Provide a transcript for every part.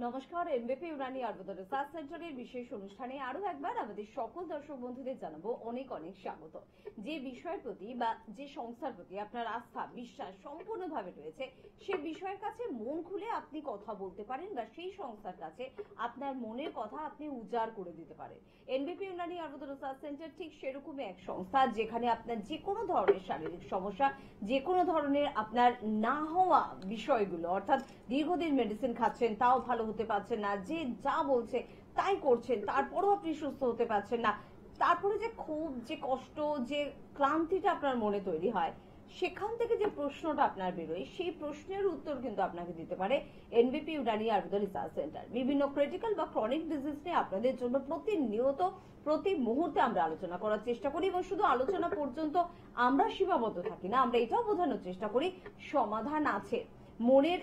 নমস্কার, MBP Unani Ayurveda research সেন্টারের বিশেষ অনুষ্ঠানে আরো একবার আমাদের সকল দর্শক বন্ধুদের জানাবো অনেক অনেক স্বাগত। যে বিষয়ের প্রতি বা যে সংস্থার প্রতি আপনার আস্থা বিশ্বাস সম্পূর্ণভাবে রয়েছে, সে বিষয়ের কাছে মন খুলে আপনি কথা বলতে পারেন বা সেই সংস্থার কাছে আপনার মনের কথা আপনি উজাড় করে দিতে পারেন। MBP Unani Ayurveda research centre ঠিক সেরকমই এক সংস্থা, যেখানে আপনার যে কোনো ধরনের শারীরিক সমস্যা, যে কোনো ধরনের আপনার না হওয়া বিষয়গুলো, অর্থাৎ দীর্ঘদিন মেডিসিন খাচ্ছেন তাও ভালো হতে পারছেন না, যে যা বলছে তাই করছেন তারপরও আপনি সুস্থ হতে পারছেন না, তারপরে যে খুব যে কষ্ট, যে ক্লান্তিটা আপনার মনে তৈরি হয়, সেখান থেকে যে প্রশ্নটা আপনার বেরোয়, সেই প্রশ্নের উত্তর কিন্তু আপনাকে দিতে পারে এনবিপি ইউনানি আয়ুর্বেদ রিসার্চ সেন্টার। বিভিন্ন ক্রিটিক্যাল বা ক্রনিক ডিজিজ নিয়ে আপনাদের জন্য প্রতিনিয়ত প্রতি মুহূর্তে আমরা আলোচনা করার চেষ্টা করি, এবং শুধু আলোচনা পর্যন্ত আমরা সীমাবদ্ধ থাকি না, আমরা এটাও বোঝানোর চেষ্টা করি সমাধান আছে। মনের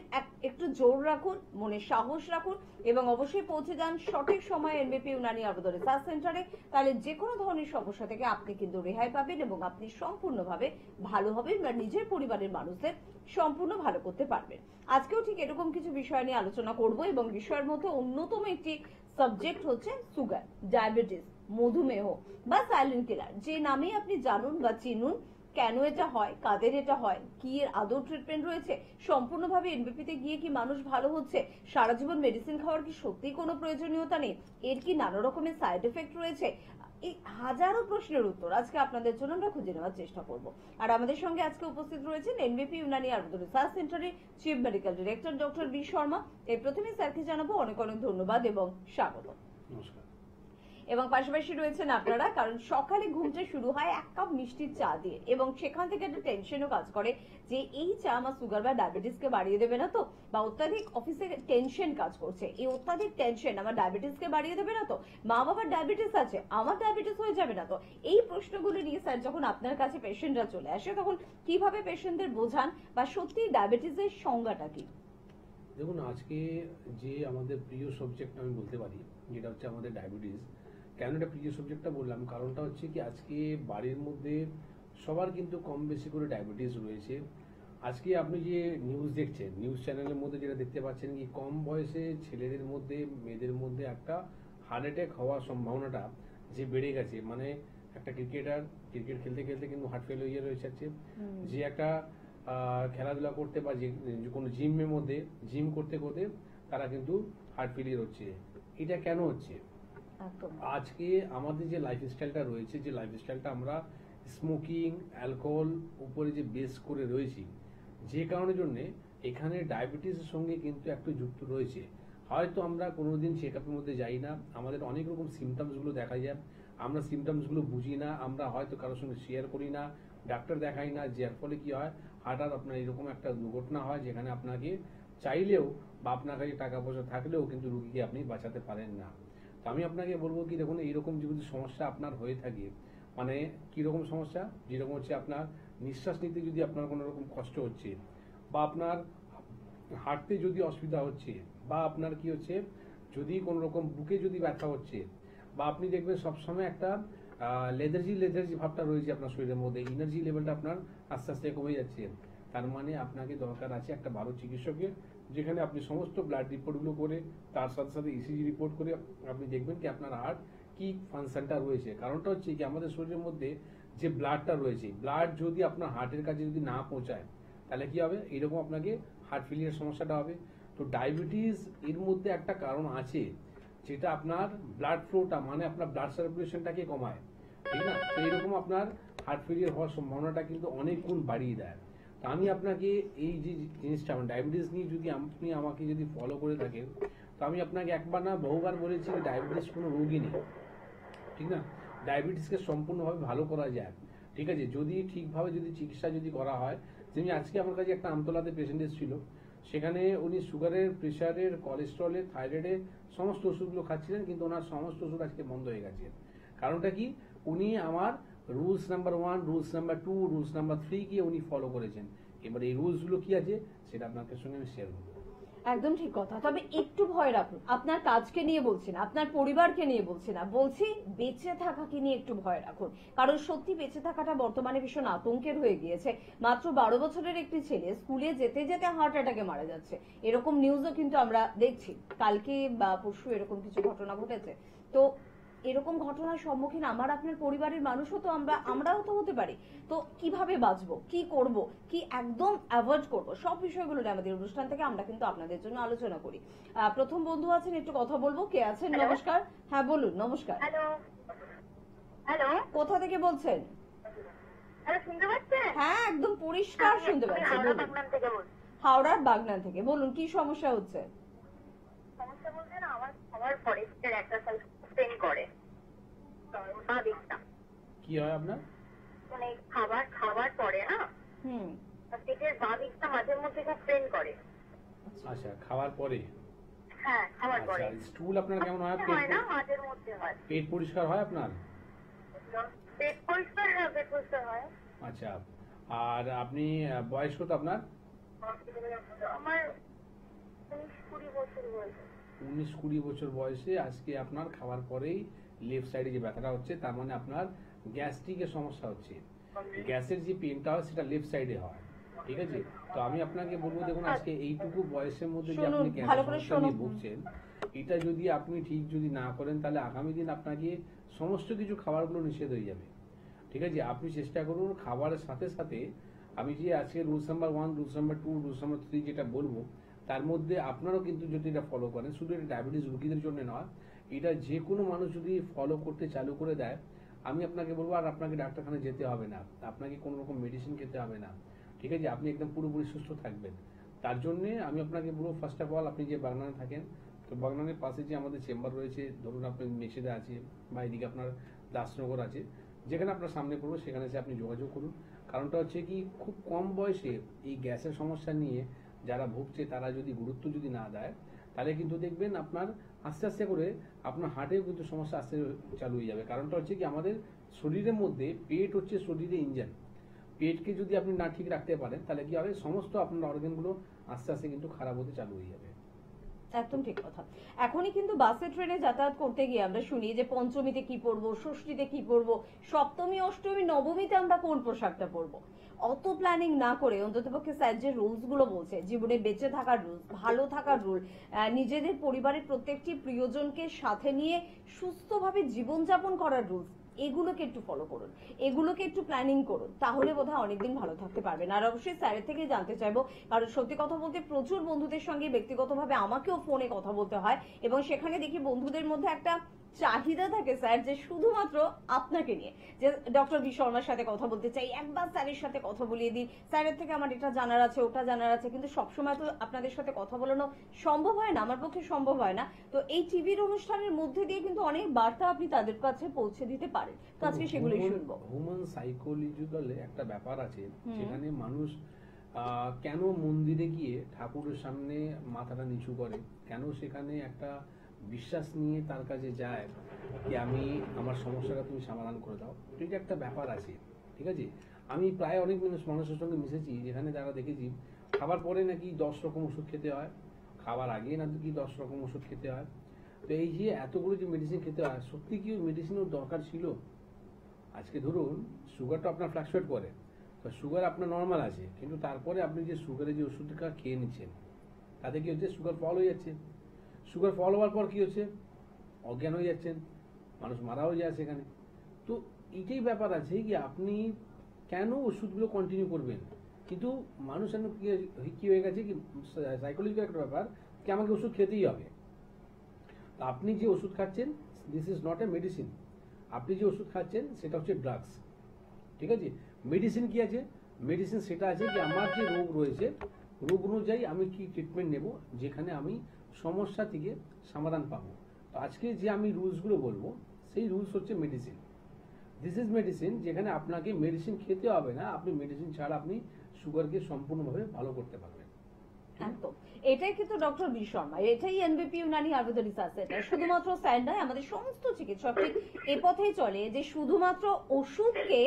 একটু জোর রাখুন, মনে সাহস রাখুন, এবং অবশ্যই পৌঁছে যান সঠিক সময়ে এনবিপি ইউনানি আয়ুর্বেদ রিসার্চ সেন্টারে। তাহলে যে কোনো ধরনের সমস্যা থেকে আপনি কিন্তু রেহাই পাবেন এবং আপনি সম্পূর্ণভাবে ভালো হবেন বা নিজের পরিবারের মানুষদের সম্পূর্ণ ভালো করতে পারবেন। আজকেও ঠিক এরকম কিছু বিষয় নিয়ে আলোচনা করব, এবং বিষয়ের মধ্যে অন্যতম একটি সাবজেক্ট হচ্ছে সুগার, ডায়াবেটিস, মধুমেহ বা সাইলেন্ট কিলার। যে নামেই আপনি জানুন বা চিনুন, কেন এটা হয়, কাদের এটা হয়, কি এর আদৌ ট্রিটমেন্ট রয়েছে, সম্পূর্ণভাবে এনবিপিতে গিয়ে কি মানুষ ভালো হচ্ছে, সারা জীবন মেডিসিন খাওয়ার কি সত্যি কোনো প্রয়োজনীয়তা নেই, এর কি নানা রকমের সাইড এফেক্ট রয়েছে, এই হাজারো প্রশ্নের উত্তর আজকে আপনাদের জন্য আমরা খুঁজে নেওয়ার চেষ্টা করব। আর আমাদের সঙ্গে আজকে উপস্থিত রয়েছেন এনবিপি ইউনানি আয়ুর্বেদ রিসার্চ সেন্টারের chief medical director doctor B Sharma. এই প্রথমে স্যারকে জানাবো অনেক অনেক ধন্যবাদ এবং স্বাগত। নমস্কার। এবং পাশাপাশি রয়েছেন আপনারা, কারণ সকালে ঘুমটা শুরু হয় এক কাপ মিষ্টির চা দিয়ে, এবং সেখান থেকে একটা টেনশনও কাজ করে যে এই চা আমার সুগার বা ডায়াবেটিসকে বাড়িয়ে দেবে না তো, বা অত্যাধিক অফিসে টেনশন কাজ করছে, এই অত্যাধিক টেনশন আমার ডায়াবেটিসকে বাড়িয়ে দেবে না তো, মা বাবার ডায়াবেটিস আছে আমার ডায়াবেটিস হয়ে যাবে না তো। এই প্রশ্নগুলো নিয়ে স্যার যখন আপনার কাছে পেশেন্টরা চলে আসে, তখন কিভাবে পেশেন্টদের বোঝান বা সত্যি ডায়াবেটিসের সংজ্ঞাটা কি? দেখুন, আজকে যে আমাদের প্রিয় সাবজেক্ট আমি বলতে পারি, যেটা হচ্ছে আমাদের ডায়াবেটিস। কেন এটা প্রিয় সাবজেক্টটা বললাম, কারণটা হচ্ছে কি আজকে বাড়ির মধ্যে সবার কিন্তু কম বেশি করে ডায়াবেটিস রয়েছে। আজকে আপনি যে নিউজ দেখছেন, নিউজ চ্যানেলের মধ্যে যেটা দেখতে পাচ্ছেন কি কম বয়সে ছেলেদের মধ্যে মেয়েদের মধ্যে একটা হার্ট অ্যাটাক হওয়ার সম্ভাবনাটা যে বেড়ে গেছে। মানে একটা ক্রিকেটার ক্রিকেট খেলতে খেলতে কিন্তু হার্ট ফেলিয়ার হয়ে যাচ্ছে, যে একটা খেলাধুলা করতে বা যে কোনো জিমের মধ্যে জিম করতে করতে তারা কিন্তু হার্ট ফেলিয়ার হচ্ছে। এটা কেন হচ্ছে? আজকে আমাদের যে লাইফস্টাইলটা রয়েছে, যে লাইফস্টাইলটা আমরা স্মোকিং অ্যালকোহল উপরে যে বেস করে রয়েছি, যে কারণের জন্য এখানে ডায়াবেটিসের সঙ্গে কিন্তু একটু যুক্ত রয়েছে। হয়তো আমরা কোনোদিন চেক আপের মধ্যে যাই না, আমাদের অনেক রকম সিমটমসগুলো দেখা যায়, আমরা সিমটমসগুলো বুঝি না, আমরা হয়তো কারোর সঙ্গে শেয়ার করি না, ডাক্তার দেখাই না, যার ফলে কি হয় হঠাৎ আপনার এরকম একটা দুর্ঘটনা হয়, যেখানে আপনাকে চাইলেও বা আপনার কাছে টাকা পয়সা থাকলেও কিন্তু রুগীকে আপনি বাঁচাতে পারেন না। তো আমি আপনাকে বলবো কি, দেখুন এইরকম যদি সমস্যা আপনার হয়ে থাকে, মানে কিরকম সমস্যা, যেরকম হচ্ছে আপনার নিঃশ্বাস নিতে যদি আপনার কোনো রকম কষ্ট হচ্ছে, বা আপনার হাঁটতে যদি অসুবিধা হচ্ছে, বা আপনার কি হচ্ছে যদি কোনো রকম বুকে যদি ব্যথা হচ্ছে, বা আপনি দেখবেন সবসময় একটা লেজার্জি ভাবটা রয়েছে আপনার শরীরের মধ্যে, এনার্জি লেভেলটা আপনার আস্তে আস্তে কমে যাচ্ছে, তার মানে আপনাকে দরকার আছে একটা ভালো চিকিৎসকের, যেখানে আপনি সমস্ত ব্লাড রিপোর্টগুলো করে তার সাথে সাথে ইসিজি রিপোর্ট করে আপনি দেখবেন কি আপনার হার্ট কি ফাংশনটা রয়েছে। কারণটা হচ্ছে কি আমাদের শরীরের মধ্যে যে ব্লাডটা রয়েছে, ব্লাড যদি আপনার হার্টের কাছে যদি না পৌঁছায়, তাহলে কি হবে, এইরকম আপনাকে হার্ট ফেলিয়ার সমস্যাটা হবে। তো ডায়াবেটিস এর মধ্যে একটা কারণ আছে, যেটা আপনার ব্লাড ফ্লোটা মানে আপনার ব্লাড সার্কুলেশনটাকে কমায়, ঠিক না? তো এরকম আপনার হার্ট ফেলিয়ার হওয়ার সম্ভাবনাটা কিন্তু অনেক গুণ বাড়িয়ে দেয়। তো আমি আপনাকে এই যে জিনিসটা ডায়াবেটিস নিয়ে যদি আপনি আমাকে যদি ফলো করে থাকেন, তো আমি আপনাকে একবার না বহুবার বলেছি যে ডায়াবেটিস কোনো রোগই নেই, ঠিক না? ডায়াবেটিসকে সম্পূর্ণভাবে ভালো করা যায়, ঠিক আছে, যদি ঠিকভাবে যদি চিকিৎসা যদি করা হয়। যেমনি আজকে আমার কাছে একটা আমতলাতে পেশেন্ট এসেছিল, সেখানে উনি সুগারের, প্রেশারের, কোলেস্ট্রলের, থাইরয়েডের সমস্ত ওষুধগুলো খাচ্ছিলেন, কিন্তু ওনার সমস্ত ওষুধ আজকে বন্ধ হয়ে গেছে। কারণটা কি, উনি আমার rules number 1, rules number 2, rules number 3 কে উনি ফলো করেছেন। এবার এই রুলস গুলো কি আছে সেটা আপনাদের সঙ্গে আমি শেয়ার করবো। একদম ঠিক কথা, তবে একটু ভয় রাখুন। আপনার কাজকে নিয়ে বলছি না, আপনার পরিবারকে নিয়ে বলছি না, বলছি বেঁচে থাকাকে নিয়ে একটু ভয় রাখুন। কারণ সত্যি বেঁচে থাকাটা বর্তমানে ভীষণ আতঙ্কের হয়ে গিয়েছে। মাত্র 12 বছরের একটি ছেলে স্কুলে যেতে যেতে হার্ট অ্যাটাকে মারা যাচ্ছে, এরকম নিউজও কিন্তু আমরা দেখছি। কালকে বা পরশু এরকম কিছু ঘটনা ঘটেছে। তো এরকম ঘটনার সম্মুখীন আমার আপনার পরিবারের মানুষও তো আমরাও তো হতে পারি। তো কিভাবে বাঁচবো, কি করব, কি একদম অ্যাভয়েড করব, সব বিষয়গুলো নিয়ে আমাদের অনুষ্ঠান থেকে আমরা কিন্তু আপনাদের জন্য আলোচনা করি। প্রথম বন্ধু আছেন, একটু কথা বলবো। কে আছেন? নমস্কার। হ্যাঁ বলুন। নমস্কার। হ্যালো হ্যালো কোথা থেকে বলছেন? হ্যালো, শুনতে পাচ্ছেন? হ্যাঁ একদম পরিষ্কার শুনতে আমি পাচ্ছি। হাওড়া বলুন। বাগনান থেকে বলছি। হাওড়ার বাগনান থেকে বলুন, কি সমস্যা হচ্ছে? সমস্যা বলতে না, আমার খাওয়ার পরে পেটের একটা সাইড পেন করে, বা দিকটা কি হয় আপনার? মানে খাবার পরে না হুম। পেটের বা দিকটা মাঝে মধ্যে খুব পেন করে। আচ্ছা, খাওয়ার পরে? হ্যাঁ, খাওয়ার পরে আচ্ছা, স্টুল আপনার কেমন হয়? হয় না, মাঝে মধ্যে হয়। পেট পরিষ্কার হয় আপনার? পেট পরিষ্কার, হ্যাঁ পেট পরিষ্কার হয়। আচ্ছা, আর আপনি বয়স কত আপনার? আমার 19-20 বছর বয়স। 19-20 বছর বয়সে আজকে আপনার খাওয়ার পরেই লেফট সাইডে যে ব্যথাটা হচ্ছে, তার মানে আপনার গ্যাস্ট্রিকের সমস্যা হচ্ছে। গ্যাসের যে পেনটা হয় সেটা লেফট সাইডে হয়, ঠিক আছে? তো আমি আপনাকে বলবো, দেখুন আজকে এইটুকু বয়সের মধ্যে যে আপনি শুনুন, ভালো করে গ্যাসের সমস্যা নিয়ে শুনুন। ভুগছেন, এটা যদি আপনি ঠিক যদি না করেন তাহলে আগামী দিন আপনাকে সমস্ত কিছু খাবারগুলো নিষেধ হয়ে যাবে, ঠিক আছে? আপনি চেষ্টা করুন খাবারের সাথে সাথে আমি যে আজকে rules number 1, rules number 2, rules number 3 যেটা বলবো, তার মধ্যে আপনারাও কিন্তু যদি এটা ফলো করেন, শুধু এটা ডায়াবেটিস রোগীদের জন্য নয়, এটা যে কোনো মানুষ যদি ফলো করতে চালু করে দেয়, আমি আপনাকে বলবো আর আপনাকে ডাক্তারখানে যেতে হবে না, আপনাকে কোনো রকম মেডিসিন খেতে হবে না, ঠিক আছে? আপনি একদম পুরোপুরি সুস্থ থাকবেন। তার জন্যে আমি আপনাকে বলবো, ফার্স্ট অফ অল আপনি যে বাগনানে থাকেন, তো বাগনানের পাশে যে আমাদের চেম্বার রয়েছে, ধরুন আপনার মেসেদা আছে বা এদিকে আপনার দাসনগর আছে, যেখানে আপনার সামনে পড়বে সেখানে এসে আপনি যোগাযোগ করুন। কারণটা হচ্ছে কি, খুব কম বয়সে এই গ্যাসের সমস্যা নিয়ে যারা ভুগছে তারা যদি গুরুত্ব যদি না দেয়, তাহলে কিন্তু দেখবেন আপনার আস্তে আস্তে করে আপনার হার্টেও কিন্তু সমস্যা আস্তে চালু হয়ে যাবে। কারণটা হচ্ছে কি, আমাদের শরীরের মধ্যে পেট হচ্ছে শরীরের ইঞ্জিন। পেটকে যদি আপনি না ঠিক রাখতে পারেন তাহলে কি হবে, সমস্ত আপনার অর্গানগুলো আস্তে আস্তে কিন্তু খারাপ হতে চালু হয়ে যাবে। একদম ঠিক কথা। এখনই কিন্তু বাসে ট্রেনে যাতায়াত করতে গিয়ে আমরা শুনি যে পঞ্চমীতে কি পরবো, ষষ্ঠীতে কি পরবো, সপ্তমী অষ্টমী নবমীতে আমরা কোন পোশাকটা পরবো। অত প্ল্যানিং না করে অন্ততপক্ষে স্যার যে রুলস গুলো বলছে, জীবনে বেঁচে থাকার রুল, ভালো থাকার রুল, নিজেদের পরিবারের প্রত্যেকটি প্রিয়জনকে সাথে নিয়ে সুস্থভাবে জীবনযাপন করার রুলস, এগুলোকে একটু ফলো করুন, এগুলোকে একটু প্ল্যানিং করুন, তাহলে বোধহয় অনেকদিন ভালো থাকতে পারবেন। আর অবশ্যই স্যারের থেকে জানতে চাইবো, কারণ সত্যি কথা বলতে প্রচুর বন্ধুদের সঙ্গে ব্যক্তিগতভাবে আমাকেও ফোনে কথা বলতে হয়, এবং সেখানে দেখি বন্ধুদের মধ্যে একটা চাহিদা থাকে স্যার যে শুধুমাত্র আপনাকে নিয়ে, যে ডক্টর বি শর্মার সাথে কথা বলতে চাই, একবার স্যারের সাথে কথা বলিয়ে দিই, স্যারের থেকে আমার এটা জানার আছে, ওটা জানার আছে। কিন্তু সবসময় তো আপনাদের সাথে কথা বলানো সম্ভব হয় না, আমার পক্ষে সম্ভব হয় না। তো এই টিভির অনুষ্ঠানের মধ্যে দিয়ে কিন্তু অনেক বার্তা আপনি তাদের কাছে পৌঁছে দিতে পারেন। তো আজকে সেগুলোই শুনবো। হিউম্যান সাইকোলজিক্যাল একটা ব্যাপার আছে, সেখানে মানুষ কেন মন্দিরে গিয়ে ঠাকুরের সামনে মাথাটা নিচু করে, কেন সেখানে একটা বিশ্বাস নিয়ে তার কাছে যায় যে আমি আমার সমস্যাটা তুমি সমাধান করে দাও, এটা একটা ব্যাপার আছে, ঠিক আছে? আমি প্রায় অনেক মানুষের সঙ্গে মিশেছি, যেখানে যারা দেখেছি খাবার পরে নাকি 10 রকম ওষুধ খেতে হয়, খাবার আগে নাকি 10 রকম ওষুধ খেতে হয়। তো এই যে এতগুলো যে মেডিসিন খেতে হয়, সত্যি কি ওই মেডিসিনের দরকার ছিল? আজকে ধরুন সুগারটা আপনার ফ্লাকচুয়েট করে, তো সুগার আপনার নর্মাল আছে, কিন্তু তারপরে আপনি যে সুগারের যে ওষুধটা খেয়ে নিচ্ছেন, তাতে কি হচ্ছে, সুগার ফল হয়ে যাচ্ছে। সুগার ফল হওয়ার পর কি হচ্ছে, অজ্ঞান হয়ে যাচ্ছেন, মানুষ মারাও যায় সেখানে। তো এইটাই ব্যাপার আছে কি, আপনি কেন ওষুধগুলো কন্টিনিউ করবেন? কিন্তু মানুষ কি হয়ে গেছে কি, সাইকোলজিক্যাল একটা ব্যাপার কি আমাকে ওষুধ খেতেই হবে। আপনি যে ওষুধ খাচ্ছেন, this is not a medicine. আপনি যে ওষুধ খাচ্ছেন সেটা হচ্ছে ড্রাগস, ঠিক আছে? মেডিসিন কি আছে? মেডিসিন সেটা আছে কি আমার যে রোগ রয়েছে, রোগ অনুযায়ী আমি কি ট্রিটমেন্ট নেব, যেখানে আমি সমস্যা থেকে সমাধান পাবো। তো আজকে যে আমি রুলসগুলো বলবো, সেই রুলস হচ্ছে মেডিসিন। দিস ইজ মেডিসিন, যেখানে আপনাকে মেডিসিন খেতে হবে না, আপনি মেডিসিন ছাড়া আপনি সুগারকে সম্পূর্ণভাবে ভালো করতে পারবেন। একদম এটাই কিন্তু ডক্টর বি শর্মা, এটাই এনবিপি ইউনানি আয়ুর্বেদ রিসার্চ সেন্টার। শুধুমাত্র স্যার নয়, আমাদের সমস্ত চিকিৎসক ঠিক এ পথেই চলে যে শুধুমাত্র ওষুধকে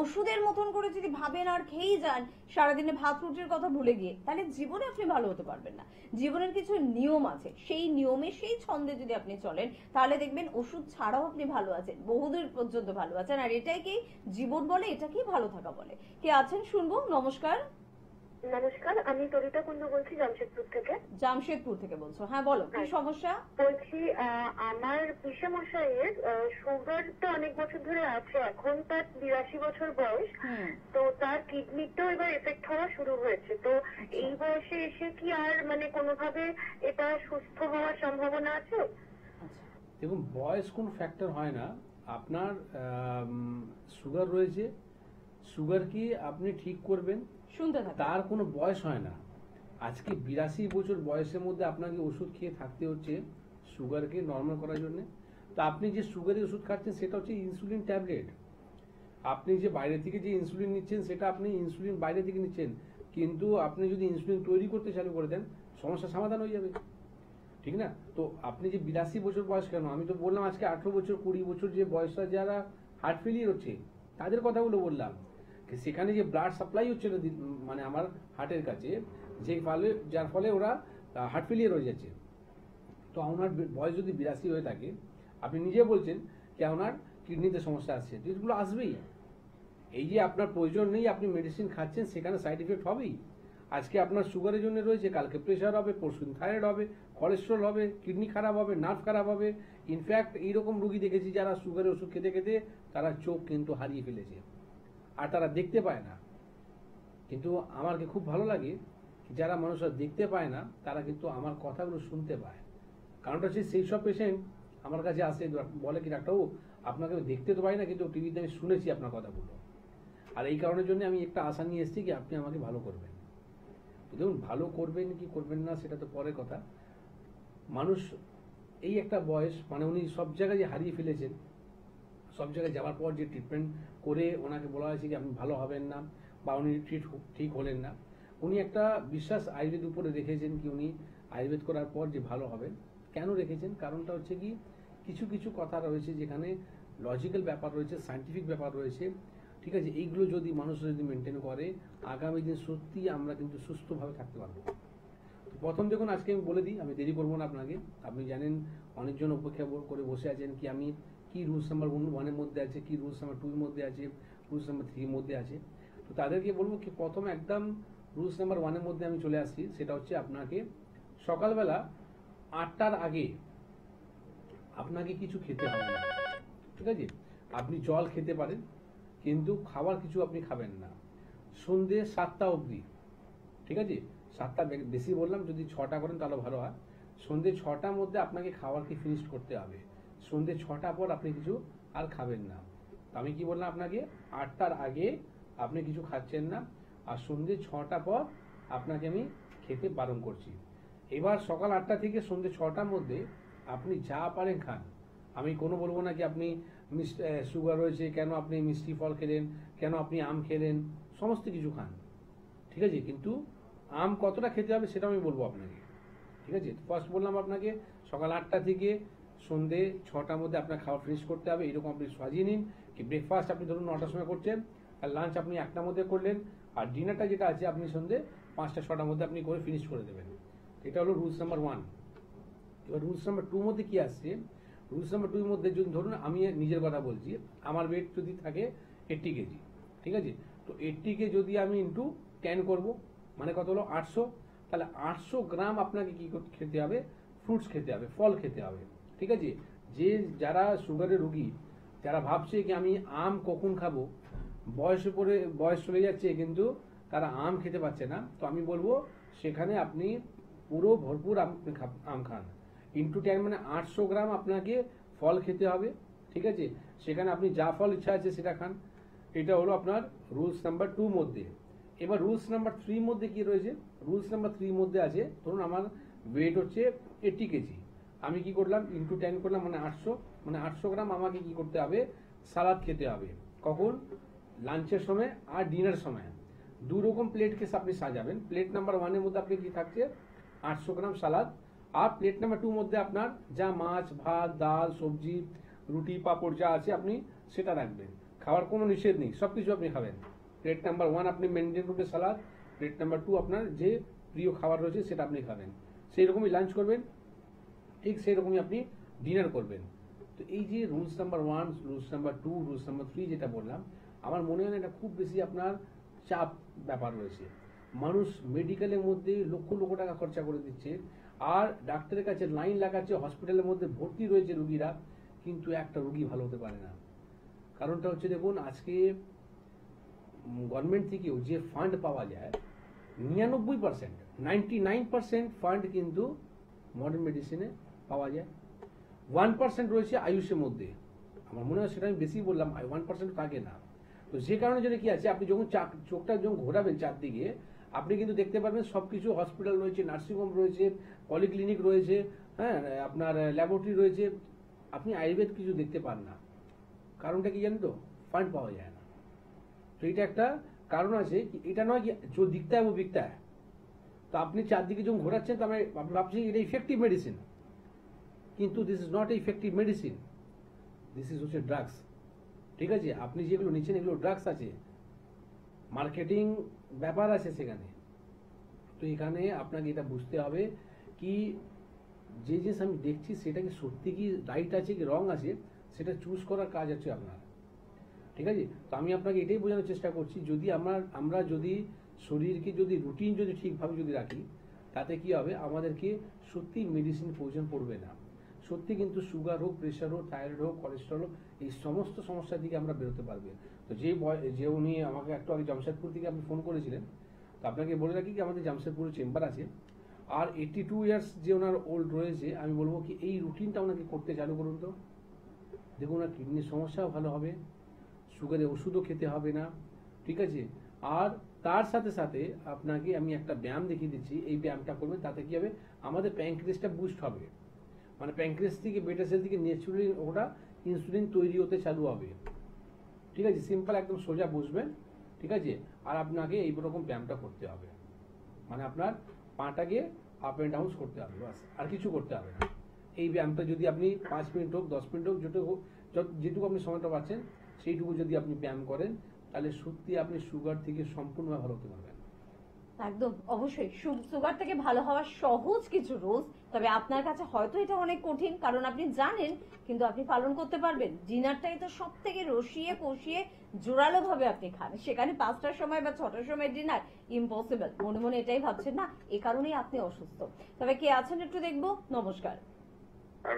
ওষুধের মতন করে যদি ভাবেন আর খেয়েই যান সারাদিনে ভাত রুটির কথা ভুলে গিয়ে, তাহলে জীবনে আপনি ভালো হতে পারবেন না। জীবনের কিছু নিয়ম আছে, সেই নিয়মে সেই ছন্দে যদি আপনি চলেন তাহলে দেখবেন ওষুধ ছাড়াও আপনি ভালো আছেন, বহুদূর পর্যন্ত ভালো আছেন। আর এটাই কি জীবন বলে, এটাকেই ভালো থাকা বলে। কে আছেন শুনবো। নমস্কার। নমস্কার, আমি তরিতা কুন্ডু বলছি জামশেদপুর থেকে। জামশেদপুর থেকে বলছো, হ্যাঁ বলো কি সমস্যা। বলছি আমার পিসেমশাইয়ের সুগারটা অনেক বছর ধরে আছে, এখন তার 82 বছর বয়স। তো তার কিডনিতেও এবার এফেক্ট হওয়া শুরু হয়েছে। তো এই বয়সে এসে কি আর মানে কোনোভাবে এটা সুস্থ হওয়ার সম্ভাবনা আছে? দেখুন, বয়স কোন ফ্যাক্টর হয় না। আপনার সুগার রয়েছে, সুগার কি আপনি ঠিক করবেন, শুনতে থাকুন। তার কোনো বয়স হয় না। আজকে 82 বছর বয়সের মধ্যে আপনাকে ওষুধ খেয়ে থাকতে হচ্ছে সুগারকে নর্মাল করার জন্য। তো আপনি যে সুগারের ওষুধ খাচ্ছেন সেটা হচ্ছে ইনসুলিন ট্যাবলেট। আপনি যে বাইরে থেকে যে ইনসুলিন নিচ্ছেন সেটা আপনি ইনসুলিন বাইরে থেকে নিচ্ছেন, কিন্তু আপনি যদি ইনসুলিন তৈরি করতে চালু করে দেন সমস্যার সমাধান হয়ে যাবে, ঠিক না? তো আপনি যে 82 বছর বয়স, কেন আমি তো বললাম আজকে 18 বছর 20 বছর যে বয়সটা যারা হার্ট ফেলিয়ার হচ্ছে তাদের কথাগুলো বললাম। সেখানে যে ব্লাড সাপ্লাই হচ্ছে না মানে আমার হার্টের কাছে, যার ফলে ওরা হার্ট ফেলিয়ার হয়ে যাচ্ছে। তো ওনার বয়স যদি 82 হয়ে থাকে, আপনি নিজে বলছেন কি ওনার কিডনিতে সমস্যা আসছে, যেগুলো আসবেই। এই যে আপনার প্রয়োজন নেই আপনি মেডিসিন খাচ্ছেন, সেখানে সাইড এফেক্ট হবেই। আজকে আপনার সুগারের জন্য রয়েছে, কালকে প্রেশার হবে, পরশুদিন থাইরয়েড হবে, কোলেস্ট্রল হবে, কিডনি খারাপ হবে, নার্ভ খারাপ হবে। ইনফ্যাক্ট এইরকম রোগী দেখেছি যারা সুগারের ওষুধ খেতে খেতে তারা চোখ কিন্তু হারিয়ে ফেলেছে আর তারা দেখতে পায় না। কিন্তু আমাকে খুব ভালো লাগে যারা মানুষরা দেখতে পায় না তারা কিন্তু আমার কথাগুলো শুনতে পায়। কারণটা হচ্ছে সেই সব পেশেন্ট আমার কাছে আসে, বলে কি ডাক্তারবাবু আপনাকে দেখতে তো পাই না, কিন্তু টিভিতে আমি শুনেছি আপনার কথাগুলো। আর এই কারণের জন্য আমি একটা আশা নিয়ে এসেছি কি আপনি আমাকে ভালো করবেন। দেখুন, ভালো করবেন কি করবেন না সেটা তো পরের কথা। মানুষ এই একটা বয়স, মানে উনি সব জায়গায় যে হারিয়ে ফেলেছেন, সব জায়গায় যাওয়ার পর যে ট্রিটমেন্ট করে ওনাকে বলা হয়েছে কি আপনি ভালো হবেন না বা উনি ঠিক হলেন না, উনি একটা বিশ্বাস আয়ুর্বেদ উপরে রেখেছেন কি উনি আয়ুর্বেদ করার পর যে ভালো হবেন। কেন রেখেছেন? কারণটা হচ্ছে কি কিছু কিছু কথা রয়েছে যেখানে লজিক্যাল ব্যাপার রয়েছে, সায়েন্টিফিক ব্যাপার রয়েছে, ঠিক আছে? এইগুলো যদি মানুষ যদি মেনটেন করে আগামী দিন সত্যি আমরা কিন্তু সুস্থভাবে থাকতে পারবো। প্রথম দেখুন, আজকে আমি বলে দিই, আমি দেরি করবো না আপনাকে। আপনি জানেন অনেকজন অপেক্ষা করে বসে আছেন কি আমি কি রুলস নাম্বার 1 মধ্যে আছে, কি রুলস নাম্বার 2 মধ্যে আছে, রুলস নাম্বার 3 মধ্যে আছে। তো তাদেরকে বলবো কি প্রথম একদম রুলস নাম্বার 1 মধ্যে আমি চলে আসছি। সেটা হচ্ছে আপনাকে সকালবেলা 8টার আগে আপনাকে কিছু খেতে হবে না, ঠিক আছে? আপনি জল খেতে পারেন কিন্তু খাবার কিছু আপনি খাবেন না সন্ধ্যে 7টা অবধি, ঠিক আছে? 7টা বেশি বললাম, যদি 6টা করেন তাহলে ভালো হয়। সন্ধ্যে 6টার মধ্যে আপনাকে খাবারকে ফিনিশ করতে হবে। সন্ধ্যে 6টা পর আপনি কিছু আর খাবেন না। আমি কি বললাম আপনাকে, 8টার আগে আপনি কিছু খাচ্ছেন না, আর সন্ধ্যে 6টা পর আপনাকে আমি খেতে বারণ করছি। এবার সকাল 8টা থেকে সন্ধ্যে 6টার মধ্যে আপনি যা পারেন খান। আমি কোনো বলবো না কি আপনি সুগার রয়েছে কেন আপনি মিষ্টি ফল খেলেন, কেন আপনি আম খেলেন, সমস্ত কিছু খান, ঠিক আছে? কিন্তু আম কতটা খেতে হবে সেটা আমি বলবো আপনাকে, ঠিক আছে? ফার্স্ট বললাম আপনাকে সকাল 8টা থেকে সন্ধ্যে 6টার মধ্যে আপনার খাবার ফিনিশ করতে হবে। এরকম আপনি সাজিয়ে নিন কি ব্রেকফাস্ট আপনি ধরুন 9টার সময় করছেন, আর লাঞ্চ আপনি 1টার মধ্যে করলেন, আর ডিনারটা যেটা আছে আপনি সন্ধ্যে 5টা-6টার মধ্যে আপনি করে ফিনিশ করে দেবেন। এটা হলো রুলস নাম্বার 1। এবার রুলস নাম্বার 2 মধ্যে কি আসছে? রুলস নাম্বার 2 মধ্যে যদি ধরুন আমি নিজের কথা বলছি, আমার ওয়েট যদি থাকে 80 কেজি, ঠিক আছে? তো 80কে যদি আমি ইন্টু 10 করব, মানে কত হলো 800। তাহলে 800 গ্রাম আপনাকে কি খেতে হবে? ফ্রুটস খেতে হবে, ফল খেতে হবে, ঠিক আছে? যারা সুগারের রোগী, যারা ভাবছে কি আমি আম কখন খাবো, বয়স চলে যাচ্ছে কিন্তু তারা আম খেতে পারছে না, তো আমি বলবো সেখানে আপনি পুরো ভরপুর আম খান। ইন্টু 10 মানে 800 গ্রাম আপনাকে ফল খেতে হবে, ঠিক আছে? সেখানে আপনি যা ফল ইচ্ছা আছে সেটা খান। এটা হলো আপনার রুলস নাম্বার 2 মধ্যে। এবার রুলস নাম্বার 3 মধ্যে কি রয়েছে? রুলস নাম্বার 3 মধ্যে আছে ধরুন আমার ওয়েট হচ্ছে 80 কেজি, আমি কি করলাম ইন্টু 10 করলাম, মানে 800 গ্রাম আমাকে কি করতে হবে? সালাদ খেতে হবে। কখন? লাঞ্চের সময় আর ডিনার সময়। দু রকম প্লেটকে আপনি সাজাবেন। প্লেট নাম্বার 1 এর মধ্যে আপনি কি থাকছে 800 গ্রাম সালাদ, আর প্লেট নাম্বার 2 মধ্যে আপনার যা মাছ ভাত ডাল সবজি রুটি পাঁপড় যা আছে আপনি সেটা রাখবেন। খাওয়ার কোনো নিষেধ নেই, সবকিছু আপনি খাবেন। প্লেট নাম্বার 1 আপনি মেনটেন করবেন সালাদ, প্লেট নাম্বার 2 আপনার যে প্রিয় খাবার রয়েছে সেটা আপনি খাবেন। সেই রকমই লাঞ্চ করবেন, ঠিক সেই রকমই আপনি ডিনার করবেন। তো এই যে rules number 1, rules number 2, rules number 3 যেটা বললাম, আমার মনে হয় না এটা খুব বেশি আপনার চাপ ব্যাপার রয়েছে। মানুষ মেডিকেলের মধ্যে লক্ষ লক্ষ টাকা খরচা করে দিচ্ছে, আর ডাক্তারের কাছে লাইন লাগাচ্ছে, হসপিটালের মধ্যে ভর্তি রয়েছে রুগীরা, কিন্তু একটা রুগী ভালো হতে পারে না। কারণটা হচ্ছে দেখুন, আজকে গভর্নমেন্ট থেকেও যে ফান্ড পাওয়া যায় 99%, 99% ফান্ড কিন্তু মডার্ন মেডিসিনে পাওয়া যায়। 1% রয়েছে আয়ুষের মধ্যে। আমার মনে হয় সেটা আমি বেশি বললাম, 1% থাকে না। তো যে কারণে যেটা কি আছে, আপনি যখন চোখটা যখন ঘোরাবেন চারদিকে, আপনি কিন্তু দেখতে পারবেন সবকিছু হসপিটাল রয়েছে, নার্সিংহোম রয়েছে, পলিক্লিনিক রয়েছে, হ্যাঁ আপনার ল্যাবরেটরি রয়েছে, আপনি আয়ুর্বেদ কিছু দেখতে পান না। কারণটা কি জানেন তো? ফান্ড পাওয়া যায় না। তো এটা একটা কারণ আছে, এটা নয় যে দিকটা ও বিকটা। তো আপনি চারদিকে যখন ঘোরাচ্ছেন তো আপনি ভাবছেন এটা ইফেক্টিভ মেডিসিন, কিন্তু this is not effective medicine, this is হচ্ছে ড্রাগস। ঠিক আছে, আপনি যেগুলো নিচ্ছেন এগুলো ড্রাগস আছে, মার্কেটিং ব্যাপার আছে সেখানে। তো এখানে আপনাকে এটা বুঝতে হবে কি যে জিনিস আমি দেখছি সেটা কি সত্যি কি রাইট আছে কি রং আছে, সেটা চুজ করার কাজ আছে আপনার। ঠিক আছে, তো আমি আপনাকে এটাই বোঝানোর চেষ্টা করছি, যদি আমরা যদি শরীরকে যদি রুটিন যদি ঠিকভাবে যদি রাখি, তাতে কি হবে, আমাদেরকে সত্যি মেডিসিন প্রয়োজন পড়বে না। সত্যি কিন্তু সুগার হোক, প্রেশার হোক, থাইরয়েড হোক, কোলেস্ট্রল হোক, এই সমস্ত সমস্যা থেকে আমরা বেরোতে পারবে। তো যে উনি আমাকে একটু আগে জামশেদপুর থেকে আপনি ফোন করেছিলেন, তো আপনাকে বলে রাখি কি আমাদের জামশেদপুরে চেম্বার আছে, আর 82 ইয়ার্স যে ওনার ওল্ড রয়েছে, আমি বলবো কি এই রুটিনটা ওনাকে করতে চালু করুন। তো দেখুন ওনার কিডনির সমস্যাও ভালো হবে, সুগারের ওষুধও খেতে হবে না। ঠিক আছে, আর তার সাথে সাথে আপনাকে আমি একটা ব্যায়াম দেখিয়ে দিচ্ছি, এই ব্যায়ামটা করবেন, তাতে কি হবে, আমাদের প্যানক্রিয়াসটা বুস্ট হবে, মানে প্যানক্রিয়াস থেকে বেটা সেল থেকে ন্যাচুরালি ওটা ইনসুলিন তৈরি হতে চালু হবে। ঠিক আছে, সিম্পল একদম সোজা বসবেন। ঠিক আছে, আর আপনাকে এই রকম ব্যায়ামটা করতে হবে, মানে আপনার পাটাকে আপ অ্যান্ড ডাউন করতে হবে, বাস, আর কিছু করতে হবে না। এই ব্যায়ামটা যদি আপনি 5 মিনিট হোক 10 মিনিট হোক যেটুকু আপনি সময়টা পাচ্ছেন সেইটুকু যদি আপনি ব্যায়াম করেন, তাহলে সত্যি আপনি সুগার থেকে সম্পূর্ণভাবে ভালো হতে পারবেন। একদম অবশ্যই সুগার থেকে ভালো হওয়ার সহজ কিছু রুলস, তবে আপনার কাছে হয়তো এটা অনেক কঠিন, কারণ আপনি জানেন কিন্তু আপনি পালন করতে পারবেন। ডিনারটাই তো সব থেকে রসিয়ে কষিয়ে জোরালো ভাবে আপনি খান, সেখানে 5টার সময় বা 6টার সময় ডিনার ইম্পসিবল। মনে মনে এটাই ভাবছেন না, এ কারণেই আপনি অসুস্থ। তবে কে আছেন একটু দেখবো। নমস্কার।